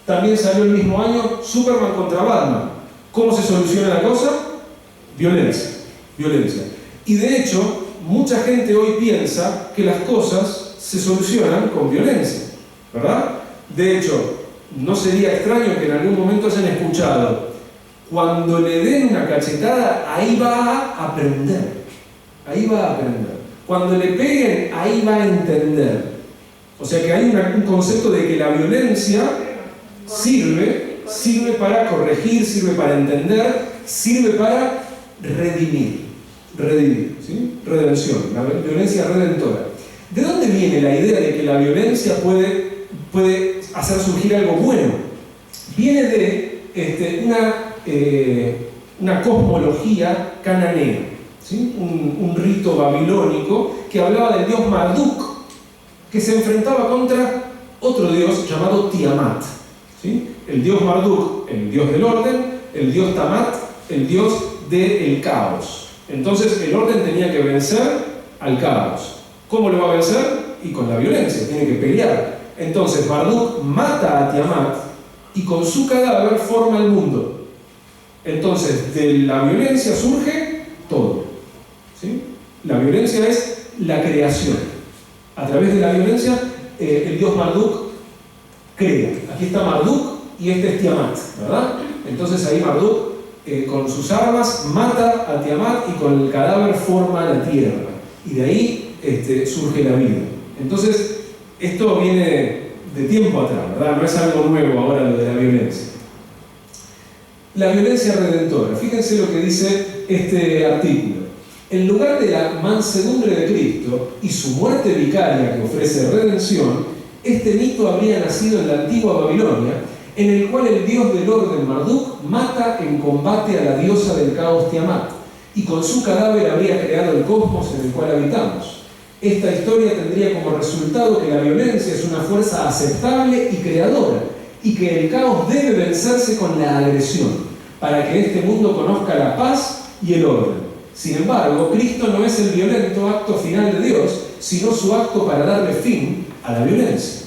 También salió el mismo año Superman contra Batman. ¿Cómo se soluciona la cosa? Violencia. Violencia. Y de hecho, mucha gente hoy piensa que las cosas se solucionan con violencia, ¿verdad? De hecho, no sería extraño que en algún momento hayan escuchado: cuando le den una cachetada, ahí va a aprender. Ahí va a aprender. Cuando le peguen, ahí va a entender. O sea que hay un concepto de que la violencia sirve para corregir, sirve para entender, sirve para redimir, ¿sí? Redención, la violencia redentora. ¿De dónde viene la idea de que la violencia puede hacer surgir algo bueno? Viene de una cosmología cananea, ¿sí? Un rito babilónico que hablaba del dios Marduk, que se enfrentaba contra otro dios llamado Tiamat, ¿sí? El dios Marduk, el dios del orden; el dios Tamat, el dios del caos. Entonces el orden tenía que vencer al caos. ¿Cómo lo va a vencer? Y con la violencia, tiene que pelear. Entonces Marduk mata a Tiamat y con su cadáver forma el mundo. Entonces de la violencia surge todo, ¿sí? La violencia es la creación. A través de la violencia el dios Marduk crea. Aquí está Marduk y este es Tiamat, ¿verdad? Entonces ahí Marduk con sus armas mata a Tiamat y con el cadáver forma la tierra. Y de ahí surge la vida. Entonces, esto viene de tiempo atrás, ¿verdad? No es algo nuevo ahora lo de la violencia. La violencia redentora. Fíjense lo que dice este artículo. En lugar de la mansedumbre de Cristo y su muerte vicaria que ofrece redención, este mito habría nacido en la antigua Babilonia, en el cual el dios del orden Marduk mata en combate a la diosa del caos Tiamat, y con su cadáver habría creado el cosmos en el cual habitamos. Esta historia tendría como resultado que la violencia es una fuerza aceptable y creadora, y que el caos debe vencerse con la agresión, para que este mundo conozca la paz y el orden. Sin embargo, Cristo no es el violento acto final de Dios, sino su acto para darle fin a la violencia.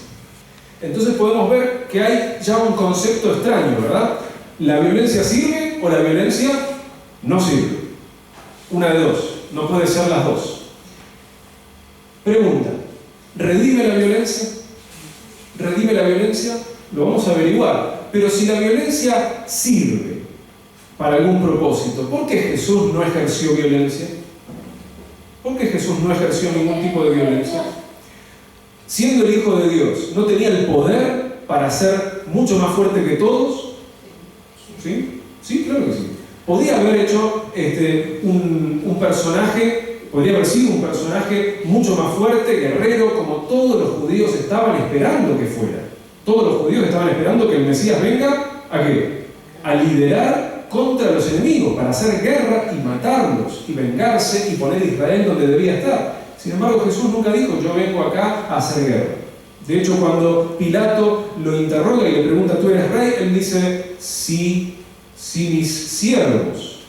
Entonces podemos ver que hay ya un concepto extraño, ¿verdad? ¿La violencia sirve o la violencia no sirve? Una de dos, no puede ser las dos. Pregunta: ¿redime la violencia? ¿Redime la violencia? Lo vamos a averiguar. Pero si la violencia sirve para algún propósito, ¿por qué Jesús no ejerció violencia? ¿Por qué Jesús no ejerció ningún tipo de violencia? Siendo el Hijo de Dios, ¿no tenía el poder para ser mucho más fuerte que todos? ¿Sí? Sí, claro que sí. Podía haber hecho un personaje, podría haber sido un personaje mucho más fuerte, guerrero, como todos los judíos estaban esperando que fuera. Todos los judíos estaban esperando que el Mesías venga, ¿a qué? A liderar contra los enemigos, para hacer guerra y matarlos, y vengarse y poner a Israel donde debía estar. Sin embargo, Jesús nunca dijo: yo vengo acá a hacer guerra. De hecho, cuando Pilato lo interroga y le pregunta: ¿tú eres rey?, él dice: si mis siervos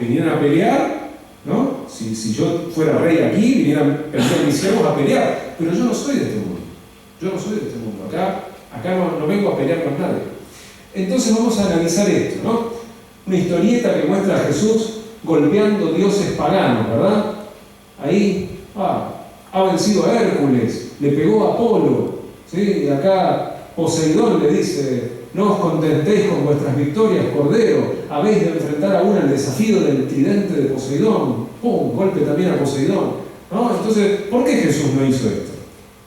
vinieran a pelear, ¿no? Si yo fuera rey aquí, vinieran mis siervos a pelear, pero yo no soy de este mundo. Yo no soy de este mundo. Acá no vengo a pelear con nadie. Entonces vamos a analizar esto, ¿no? Una historieta que muestra a Jesús golpeando dioses paganos, ¿verdad? Ahí ha vencido a Hércules, le pegó a Apolo, ¿sí? Y acá Poseidón le dice: no os contentéis con vuestras victorias, Cordero, habéis de enfrentar aún el desafío del tridente de Poseidón. ¡Pum! Golpe también a Poseidón, ¿no? Entonces, ¿por qué Jesús no hizo esto?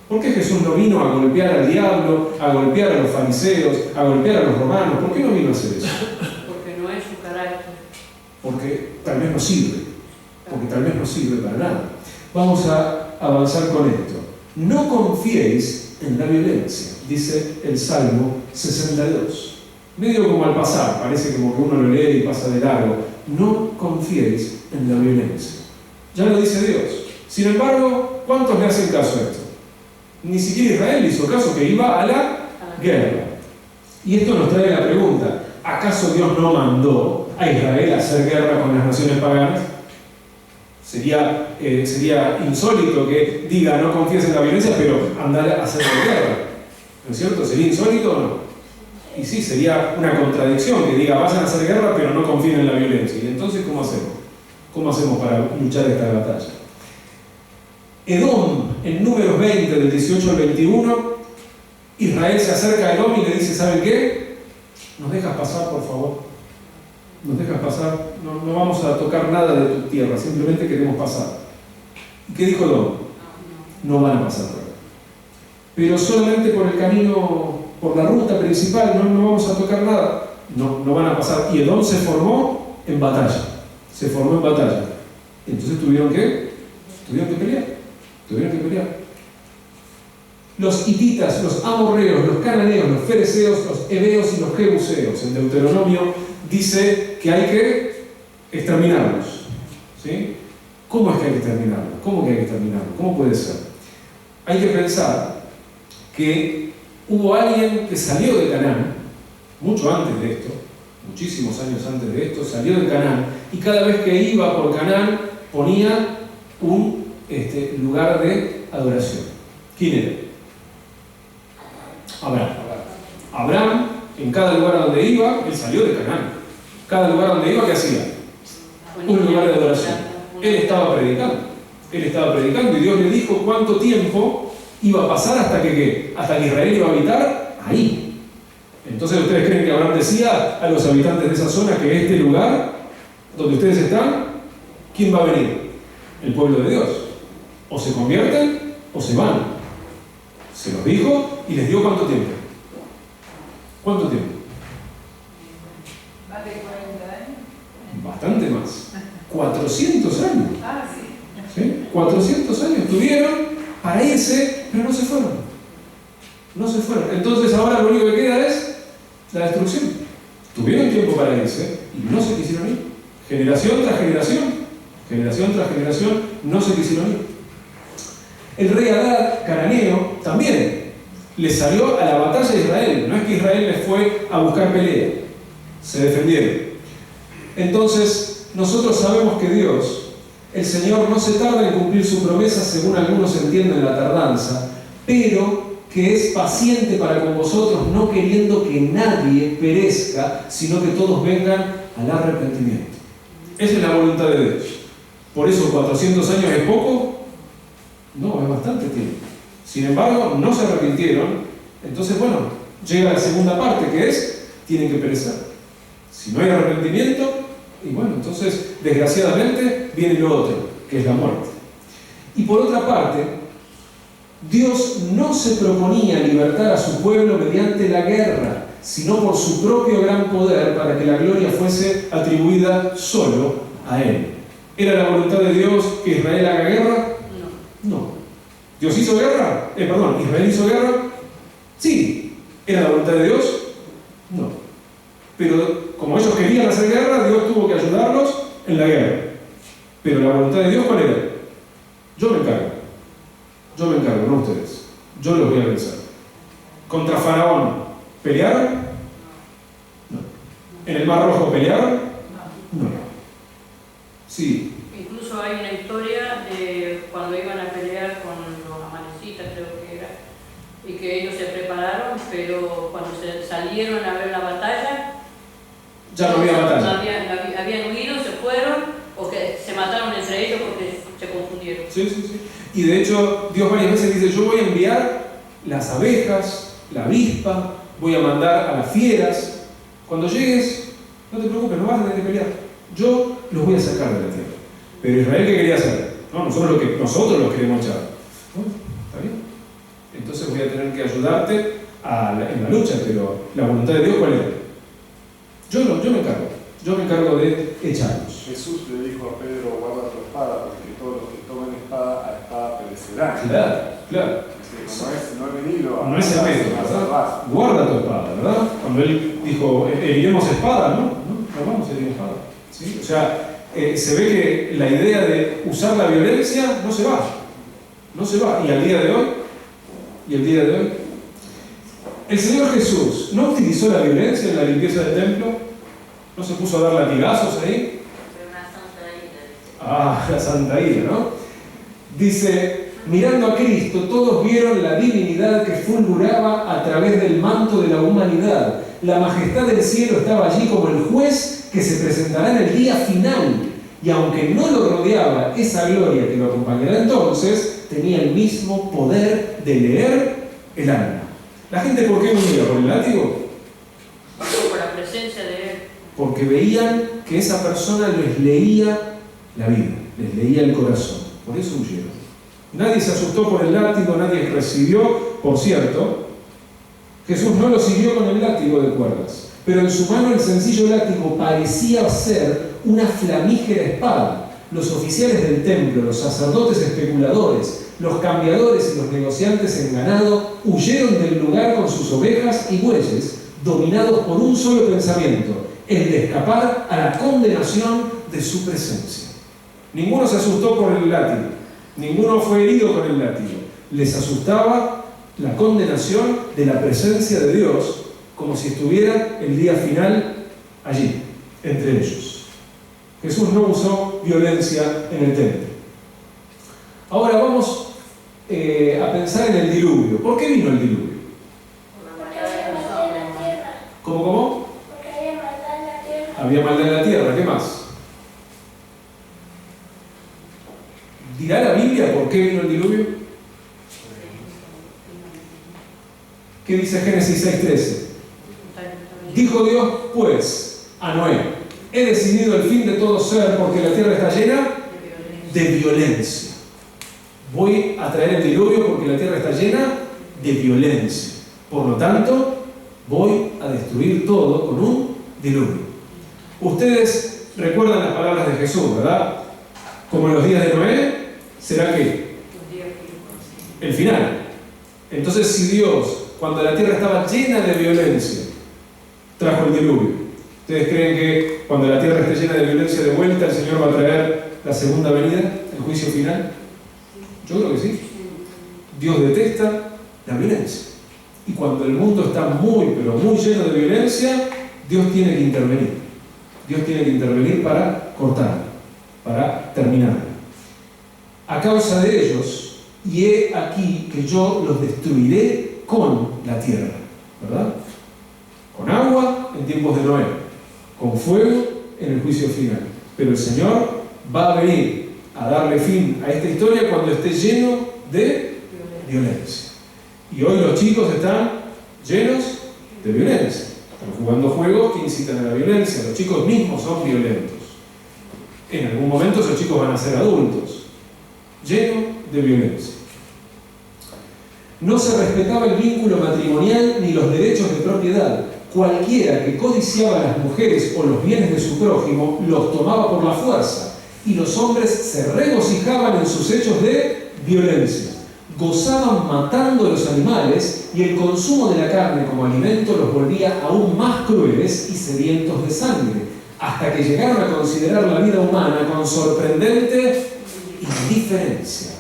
¿Por qué Jesús no vino a golpear al diablo, a golpear a los fariseos, a golpear a los romanos? ¿Por qué no vino a hacer eso? Porque porque tal vez no sirve, porque tal vez no sirve para nada. Vamos a avanzar con esto. No confiéis en la violencia, dice el Salmo 62. Medio como al pasar, parece como que uno lo lee y pasa de largo. No confiéis en la violencia. Ya lo dice Dios. Sin embargo, ¿cuántos le hacen caso a esto? Ni siquiera Israel hizo caso, que iba a la guerra. Y esto nos trae la pregunta: ¿acaso Dios no mandó a Israel a hacer guerra con las naciones paganas? Sería insólito que diga no confíes en la violencia, pero andar a hacer guerra. ¿No es cierto? ¿Sería insólito o no? Y sí, sería una contradicción que diga vayan a hacer guerra, pero no confíen en la violencia. ¿Y entonces cómo hacemos? ¿Cómo hacemos para luchar esta batalla? Edom, en Números 20, del 18 al 21, Israel se acerca a Edom y le dice: ¿saben qué? ¿Nos dejas pasar, por favor? ¿Nos dejas pasar? No vamos a tocar nada de tu tierra, simplemente queremos pasar. ¿Y qué dijo Edom? No van a pasar. Pero solamente por el camino, por la ruta principal, no vamos a tocar nada. No van a pasar. Y Edom se formó en batalla. Se formó en batalla. Entonces tuvieron que pelear. Tuvieron que pelear. Los hititas, los amorreos, los cananeos, los fereceos, los heveos y los jebuseos, en Deuteronomio dice que hay que exterminarlos. ¿Sí? ¿Cómo es que hay que exterminarlos? ¿Cómo que hay que exterminarlos? ¿Cómo puede ser? Hay que pensar que hubo alguien que salió de Canaán, mucho antes de esto, muchísimos años antes de esto, salió de Canaán, y cada vez que iba por Canaán ponía un lugar de adoración. ¿Quién era? Abraham, en cada lugar a donde iba, él salió de Canaán. Cada lugar donde iba, ¿qué hacía? Un lugar de adoración. Él estaba predicando y Dios le dijo cuánto tiempo iba a pasar hasta que ¿qué? Hasta que Israel iba a habitar ahí. Entonces, ¿ustedes creen que Abraham decía a los habitantes de esa zona que este lugar donde ustedes están, quién va a venir? El pueblo de Dios. O se convierten o se van. Se los dijo y les dio ¿cuánto tiempo? ¿Cuánto tiempo? Más de 40 años. Bastante más. 400 años. Ah, sí. ¿Sí? 400 años tuvieron para irse, pero no se fueron. No se fueron. Entonces ahora lo único que queda es la destrucción. Tuvieron tiempo para irse y no se quisieron ir. Generación tras generación, no se quisieron ir. El rey Hadad, cananeo, también le salió a la batalla de Israel. No es que Israel les fue a buscar pelea. Se defendieron. Entonces, nosotros sabemos que Dios, el Señor, no se tarda en cumplir su promesa, según algunos entienden la tardanza, pero que es paciente para con vosotros, no queriendo que nadie perezca, sino que todos vengan al arrepentimiento. Esa es la voluntad de Dios. Por eso, 400 años es poco. No, es bastante tiempo. Sin embargo, no se arrepintieron. Entonces, bueno, llega la segunda parte, que es, tienen que perecer. Si no hay arrepentimiento, y bueno, entonces, desgraciadamente, viene lo otro, que es la muerte. Y por otra parte, Dios no se proponía libertar a su pueblo mediante la guerra, sino por su propio gran poder, para que la gloria fuese atribuida solo a Él. ¿Era la voluntad de Dios que Israel haga guerra? No. ¿Dios hizo guerra? ¿Israel hizo guerra? Sí. ¿Era la voluntad de Dios? No. Pero como ellos querían hacer guerra, Dios tuvo que ayudarlos en la guerra. Pero la voluntad de Dios, ¿cuál era? Yo me encargo, no ustedes. Yo los voy a vencer. ¿Contra Faraón pelearon? No. ¿En el Mar Rojo pelearon? No. Sí. Incluso hay una historia de cuando iban a pelear con los amalecitas, creo que era, y que ellos se prepararon, pero cuando se salieron a ver la batalla, ya no había batalla. Habían huido, se fueron, o que se mataron entre ellos porque se confundieron. Sí. Y de hecho, Dios varias veces dice: yo voy a enviar las abejas, la avispa, voy a mandar a las fieras. Cuando llegues, no te preocupes, no vas a tener que pelear. Yo los voy a sacar de la tierra. Pero Israel, ¿qué quería hacer? No, nosotros los queremos echar. Bueno, está bien. Entonces voy a tener que ayudarte en la lucha, pero la voluntad de Dios, ¿cuál era? Yo me encargo de echarlos. Jesús le dijo a Pedro, guarda tu espada, porque todos los que tomen espada, a espada perecerán. Claro. No he venido a... No es el medio, ¿verdad? Guarda tu espada, ¿verdad? Cuando él dijo, heriremos espada, no vamos a herir espada. ¿Sí? O sea, se ve que la idea de usar la violencia no se va. No se va. ¿Y al día de hoy? El Señor Jesús no utilizó la violencia en la limpieza del templo. No se puso a dar latigazos ahí. La santa ira, ¿no? Dice, mirando a Cristo, todos vieron la divinidad que fulguraba a través del manto de la humanidad. La majestad del cielo estaba allí como el juez que se presentará en el día final. Y aunque no lo rodeaba esa gloria que lo acompañará entonces, tenía el mismo poder de leer el alma. ¿La gente por qué unía? ¿Por el látigo? Por la presencia de él. Porque veían que esa persona les leía la vida, les leía el corazón. Por eso huyeron. Nadie se asustó por el látigo, nadie recibió. Por cierto, Jesús no lo siguió con el látigo de cuerdas, pero en su mano el sencillo látigo parecía ser una flamígera espada. Los oficiales del templo, los sacerdotes especuladores, los cambiadores y los negociantes en ganado huyeron del lugar con sus ovejas y bueyes, dominados por un solo pensamiento, el de escapar a la condenación de su presencia. Ninguno se asustó por el látigo, ninguno fue herido con el látigo. Les asustaba la condenación de la presencia de Dios, como si estuviera el día final allí, entre ellos. Jesús no usó violencia en el templo. Ahora vamos a pensar en el diluvio. ¿Por qué vino el diluvio? Porque había maldad en la tierra. ¿Cómo? Porque había maldad en la tierra. Había maldad en la tierra. ¿Qué más? ¿Dirá la Biblia por qué vino el diluvio? ¿Qué dice Génesis 6:13? Dijo Dios, pues, a Noé, he decidido el fin de todo ser porque la tierra está llena de violencia. Voy a traer el diluvio porque la tierra está llena de violencia. Por lo tanto, voy a destruir todo con un diluvio. Ustedes recuerdan las palabras de Jesús, ¿verdad? Como en los días de Noé, ¿será qué? El final. Entonces, si Dios, cuando la tierra estaba llena de violencia, trajo el diluvio, ¿ustedes creen que cuando la tierra esté llena de violencia de vuelta, el Señor va a traer la segunda venida, el juicio final? Yo creo que sí. Dios detesta la violencia. Y cuando el mundo está muy, pero muy lleno de violencia, Dios tiene que intervenir. Dios tiene que intervenir para cortarla, para terminarla. A causa de ellos, y he aquí que yo los destruiré con la tierra, ¿verdad? Con agua en tiempos de Noé, con fuego en el juicio final. Pero el Señor va a venir a darle fin a esta historia cuando esté lleno de violencia. Y hoy los chicos están llenos de violencia. Están jugando juegos que incitan a la violencia. Los chicos mismos son violentos. En algún momento esos chicos van a ser adultos, llenos de violencia. No se respetaba el vínculo matrimonial ni los derechos de propiedad. Cualquiera que codiciaba a las mujeres o los bienes de su prójimo los tomaba por la fuerza, y los hombres se regocijaban en sus hechos de violencia. Gozaban matando a los animales, y el consumo de la carne como alimento los volvía aún más crueles y sedientos de sangre, hasta que llegaron a considerar la vida humana con sorprendente indiferencia.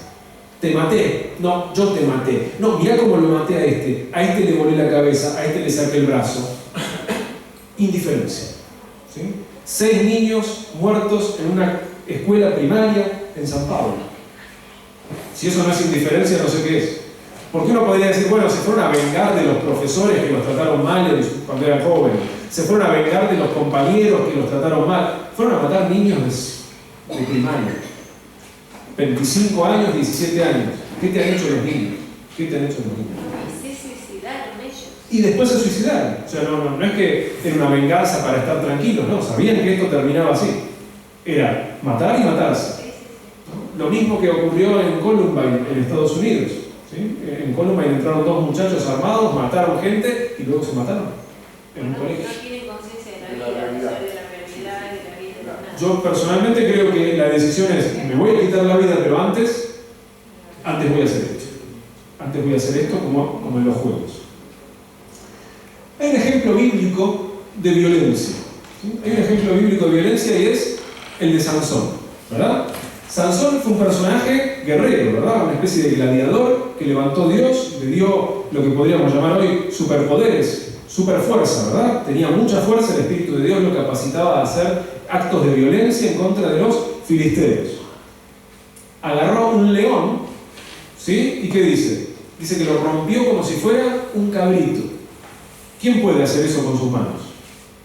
Te maté, no, yo te maté, no, mirá cómo lo maté a este le volé la cabeza, a este le saqué el brazo. Indiferencia. ¿Sí? 6 niños muertos en una escuela primaria en San Pablo. Si eso no es indiferencia, no sé qué es. ¿Por qué uno podría decir, bueno, se fueron a vengar de los profesores que los trataron mal cuando eran jóvenes? Se fueron a vengar de los compañeros que los trataron mal. Fueron a matar niños de primaria. 25 años, 17 años. ¿Qué te han hecho los niños? ¿Qué te han hecho los niños? Se suicidaron ellos. Y después se suicidaron. O sea, no es que era una venganza para estar tranquilos, no. Sabían que esto terminaba así. Era matar y matarse. ¿No? Lo mismo que ocurrió en Columbine, en Estados Unidos. ¿Sí? En Columbine entraron 2 muchachos armados, mataron gente y luego se mataron en un colegio. No tienen conciencia de la vida, de la realidad y de la vida. Yo personalmente creo que la decisión es, me voy a quitar la vida, pero antes voy a hacer esto. Antes voy a hacer esto como en los juegos. Hay un ejemplo bíblico de violencia. ¿Sí? Hay un ejemplo bíblico de violencia y es el de Sansón, ¿verdad? Sansón fue un personaje guerrero, ¿verdad? Una especie de gladiador que levantó Dios, le dio lo que podríamos llamar hoy superpoderes, superfuerza, ¿verdad? Tenía mucha fuerza, el Espíritu de Dios lo capacitaba a hacer actos de violencia en contra de los filisteos. Agarró un león, ¿sí? ¿Y qué dice? Dice que lo rompió como si fuera un cabrito. ¿Quién puede hacer eso con sus manos?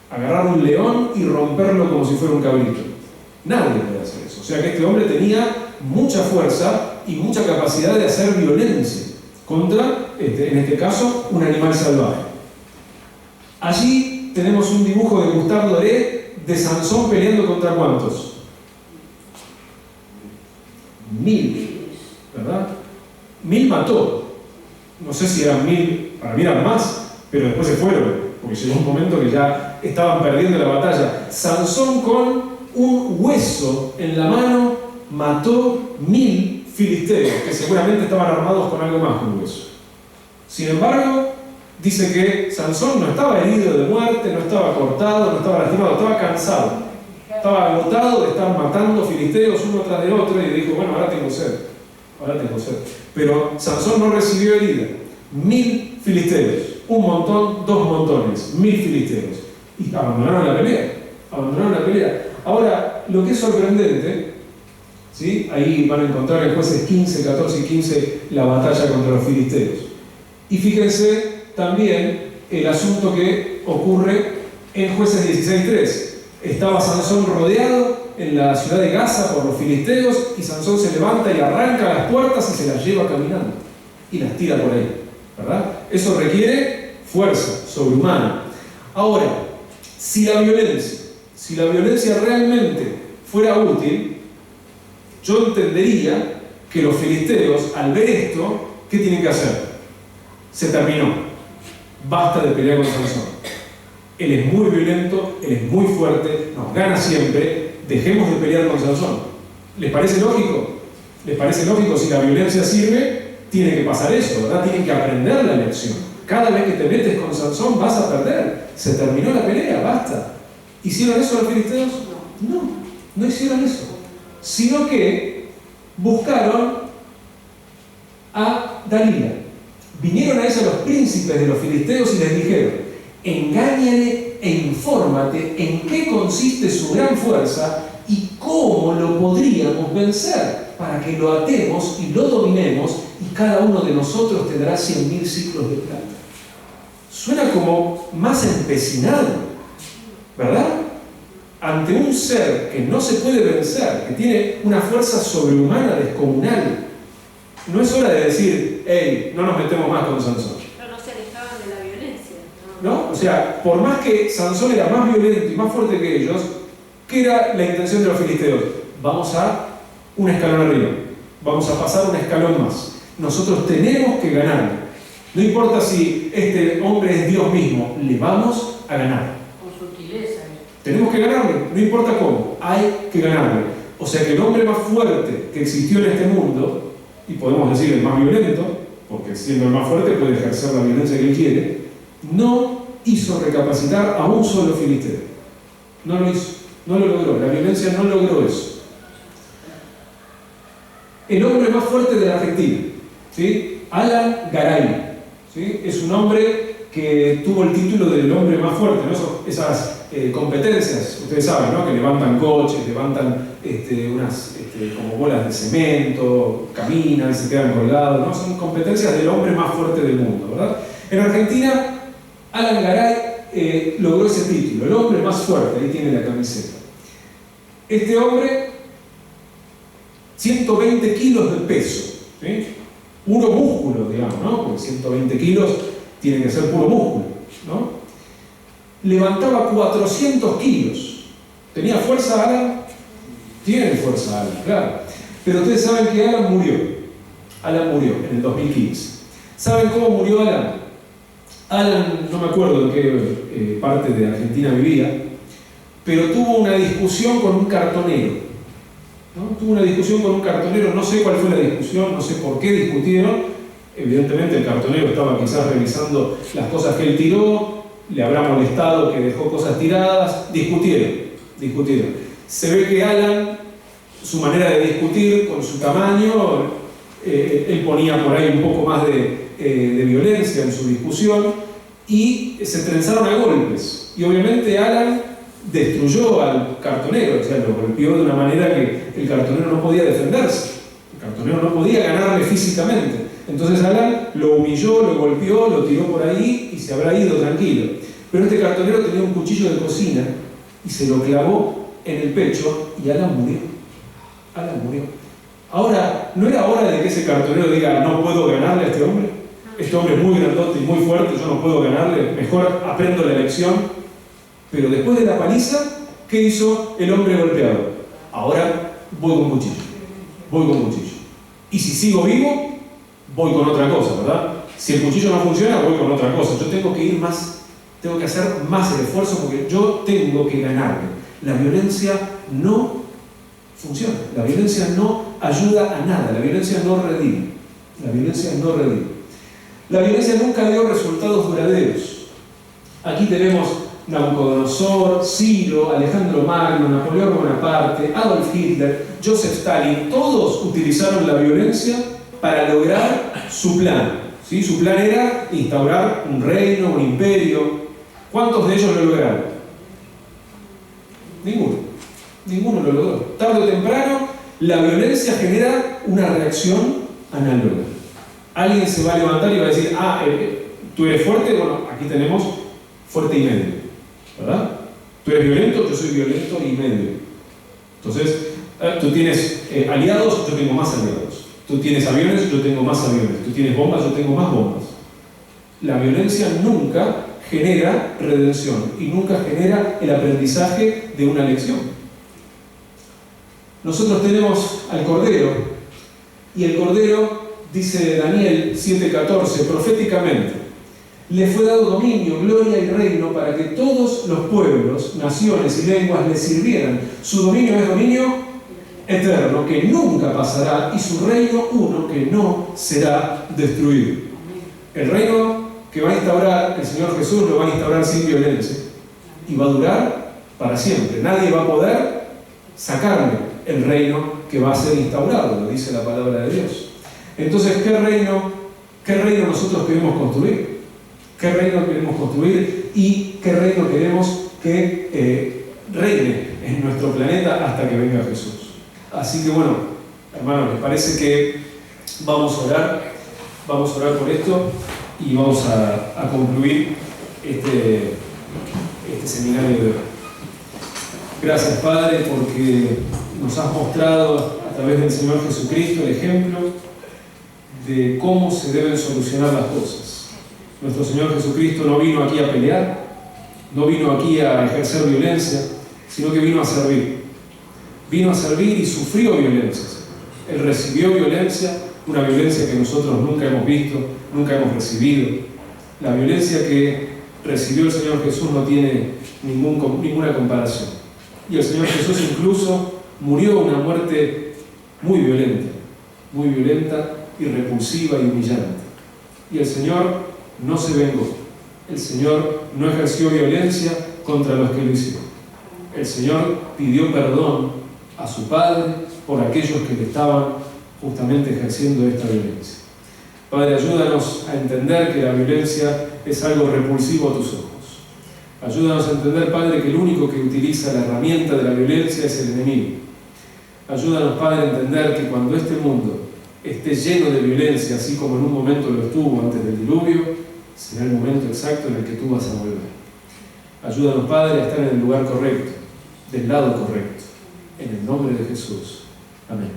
Agarrar un león y romperlo como si fuera un cabrito. Nadie puede hacer eso. O sea que este hombre tenía mucha fuerza y mucha capacidad de hacer violencia contra, en este caso, un animal salvaje. Allí tenemos un dibujo de Gustave Doré de Sansón peleando contra ¿cuántos? 1000, ¿verdad? 1000 mató. No sé si eran 1000, para mí eran más, pero después se fueron, porque llegó un momento que ya estaban perdiendo la batalla. Sansón con un hueso en la mano mató 1000 filisteos, que seguramente estaban armados con algo más que un hueso. Sin embargo, dice que Sansón no estaba herido de muerte, no estaba cortado, no estaba lastimado, estaba cansado. Estaba agotado de estar matando filisteos uno tras del otro y dijo, bueno, ahora tengo sed. Pero Sansón no recibió herida. 1000 filisteos, un montón, 2 montones, 1000 filisteos. Y abandonaron la pelea. Ahora, lo que es sorprendente, ¿sí? Ahí van a encontrar en Jueces 15, 14 y 15 la batalla contra los filisteos. Y fíjense también el asunto que ocurre en Jueces 16:3. Estaba Sansón rodeado en la ciudad de Gaza por los filisteos y Sansón se levanta y arranca las puertas y se las lleva caminando y las tira por ahí, ¿verdad? Eso requiere fuerza sobrehumana. Ahora, si la violencia realmente fuera útil, yo entendería que los filisteos, al ver esto, ¿qué tienen que hacer? Se terminó. Basta de pelear con Sansón. Él es muy violento, él es muy fuerte, nos gana siempre, dejemos de pelear con Sansón. ¿Les parece lógico? ¿Les parece lógico? Si la violencia sirve, tiene que pasar eso, ¿verdad? Tienen que aprender la lección. Cada vez que te metes con Sansón vas a perder. Se terminó la pelea, basta. ¿Hicieron eso los filisteos? No hicieron eso. Sino que buscaron a Dalila. Vinieron a ella los príncipes de los filisteos y les dijeron, engáñale e infórmate en qué consiste su gran fuerza y cómo lo podríamos vencer, para que lo atemos y lo dominemos y cada uno de nosotros te dará 100.000 ciclos de plata. Suena como más empecinado, ¿verdad? Ante un ser que no se puede vencer, que tiene una fuerza sobrehumana descomunal, no es hora de decir, hey, no nos metemos más con Sansón. Pero no se alejaban de la violencia. ¿No? O sea, por más que Sansón era más violento y más fuerte que ellos, ¿qué era la intención de los filisteos? Vamos a un escalón arriba, vamos a pasar un escalón más. Nosotros tenemos que ganarle. No importa si este hombre es Dios mismo, le vamos a ganar. Con sutileza. Tenemos que ganarle, no importa cómo, hay que ganarle. O sea que el hombre más fuerte que existió en este mundo, y podemos decir el más violento, porque siendo el más fuerte puede ejercer la violencia que él quiere, no hizo recapacitar a un solo filisteo. No lo hizo, no lo logró, la violencia no logró eso. El hombre más fuerte de la Argentina, ¿sí? Alan Garay, ¿sí? Es un hombre que tuvo el título del hombre más fuerte, ¿no? Esas competencias, ustedes saben, ¿no? Que levantan coches, levantan unas como bolas de cemento, caminan, se quedan colgados, ¿no? Son competencias del hombre más fuerte del mundo, ¿verdad? En Argentina, Alan Garay logró ese título, el hombre más fuerte, ahí tiene la camiseta. Este hombre, 120 kilos de peso, ¿sí? Puro músculo, digamos, ¿no? Porque 120 kilos tiene que ser puro músculo, ¿no? Levantaba 400 kilos. ¿Tenía fuerza Alan? Tiene fuerza Alan, claro. Pero ustedes saben que Alan murió. Alan murió en el 2015. ¿Saben cómo murió Alan? Alan, no me acuerdo en qué parte de Argentina vivía, pero tuvo una discusión con un cartonero. ¿No? Tuvo una discusión con un cartonero, no sé cuál fue la discusión, no sé por qué discutieron. Evidentemente el cartonero estaba quizás revisando las cosas que él tiró, le habrá molestado que dejó cosas tiradas, discutieron. Se ve que Alan, su manera de discutir con su tamaño, él ponía por ahí un poco más de violencia en su discusión y se trenzaron a golpes. Y obviamente Alan destruyó al cartonero, o sea, lo golpeó de una manera que el cartonero no podía defenderse. El cartonero no podía ganarle físicamente. Entonces Alan lo humilló, lo golpeó, lo tiró por ahí y se habrá ido tranquilo. Pero este cartonero tenía un cuchillo de cocina y se lo clavó en el pecho y Alan murió. Ahora, ¿no era hora de que ese cartonero diga, no puedo ganarle a este hombre? Este hombre es muy grandote y muy fuerte, yo no puedo ganarle, mejor aprendo la lección. Pero después de la paliza, ¿qué hizo el hombre golpeado? Ahora voy con cuchillo. Y si sigo vivo, voy con otra cosa, ¿verdad? Si el cuchillo no funciona, voy con otra cosa. Yo tengo que ir más, tengo que hacer más el esfuerzo porque yo tengo que ganarme. La violencia no funciona. La violencia no ayuda a nada. La violencia no redime. La violencia nunca dio resultados duraderos. Aquí tenemos Nabucodonosor, Ciro, Alejandro Magno, Napoleón Bonaparte, Adolf Hitler, Joseph Stalin. Todos utilizaron la violencia para lograr su plan. ¿Sí? Su plan era instaurar un reino, un imperio. ¿Cuántos de ellos lo lograron? Ninguno lo logró. Tarde o temprano, la violencia genera una reacción análoga. Alguien se va a levantar y va a decir, tú eres fuerte, bueno, aquí tenemos fuerte y medio, ¿verdad? Tú eres violento, yo soy violento y medio. Entonces, tú tienes aliados, yo tengo más aliados. Tú tienes aviones, yo tengo más aviones. Tú tienes bombas, yo tengo más bombas. La violencia nunca genera redención y nunca genera el aprendizaje de una lección. Nosotros tenemos al Cordero, y el Cordero, dice Daniel 7:14, proféticamente, le fue dado dominio, gloria y reino para que todos los pueblos, naciones y lenguas le sirvieran. Su dominio es dominio eterno, que nunca pasará, y su reino uno que no será destruido. El reino que va a instaurar el Señor Jesús lo va a instaurar sin violencia y va a durar para siempre. Nadie va a poder sacarle el reino que va a ser instaurado, lo dice la palabra de Dios. Entonces, ¿qué reino nosotros queremos construir? ¿Qué reino queremos construir y qué reino queremos que reine en nuestro planeta hasta que venga Jesús? Así que bueno, hermanos, me parece que vamos a orar por esto y vamos a concluir este seminario de hoy. Gracias, Padre, porque nos has mostrado a través del Señor Jesucristo el ejemplo de cómo se deben solucionar las cosas. Nuestro Señor Jesucristo no vino aquí a pelear, no vino aquí a ejercer violencia, sino que vino a servir. Vino a servir y sufrió violencia. Él recibió violencia, una violencia que nosotros nunca hemos visto, nunca hemos recibido. La violencia que recibió el Señor Jesús no tiene ninguna comparación. Y el Señor Jesús incluso murió una muerte muy violenta y repulsiva y humillante. Y el Señor no se vengó. El Señor no ejerció violencia contra los que lo hicieron. El Señor pidió perdón a su Padre por aquellos que le estaban justamente ejerciendo esta violencia. Padre, ayúdanos a entender que la violencia es algo repulsivo a tus ojos. Ayúdanos a entender, Padre, que el único que utiliza la herramienta de la violencia es el enemigo. Ayúdanos, Padre, a entender que cuando este mundo esté lleno de violencia, así como en un momento lo estuvo antes del diluvio, será el momento exacto en el que tú vas a volver. Ayúdanos, Padre, a estar en el lugar correcto, del lado correcto. En el nombre de Jesús. Amén.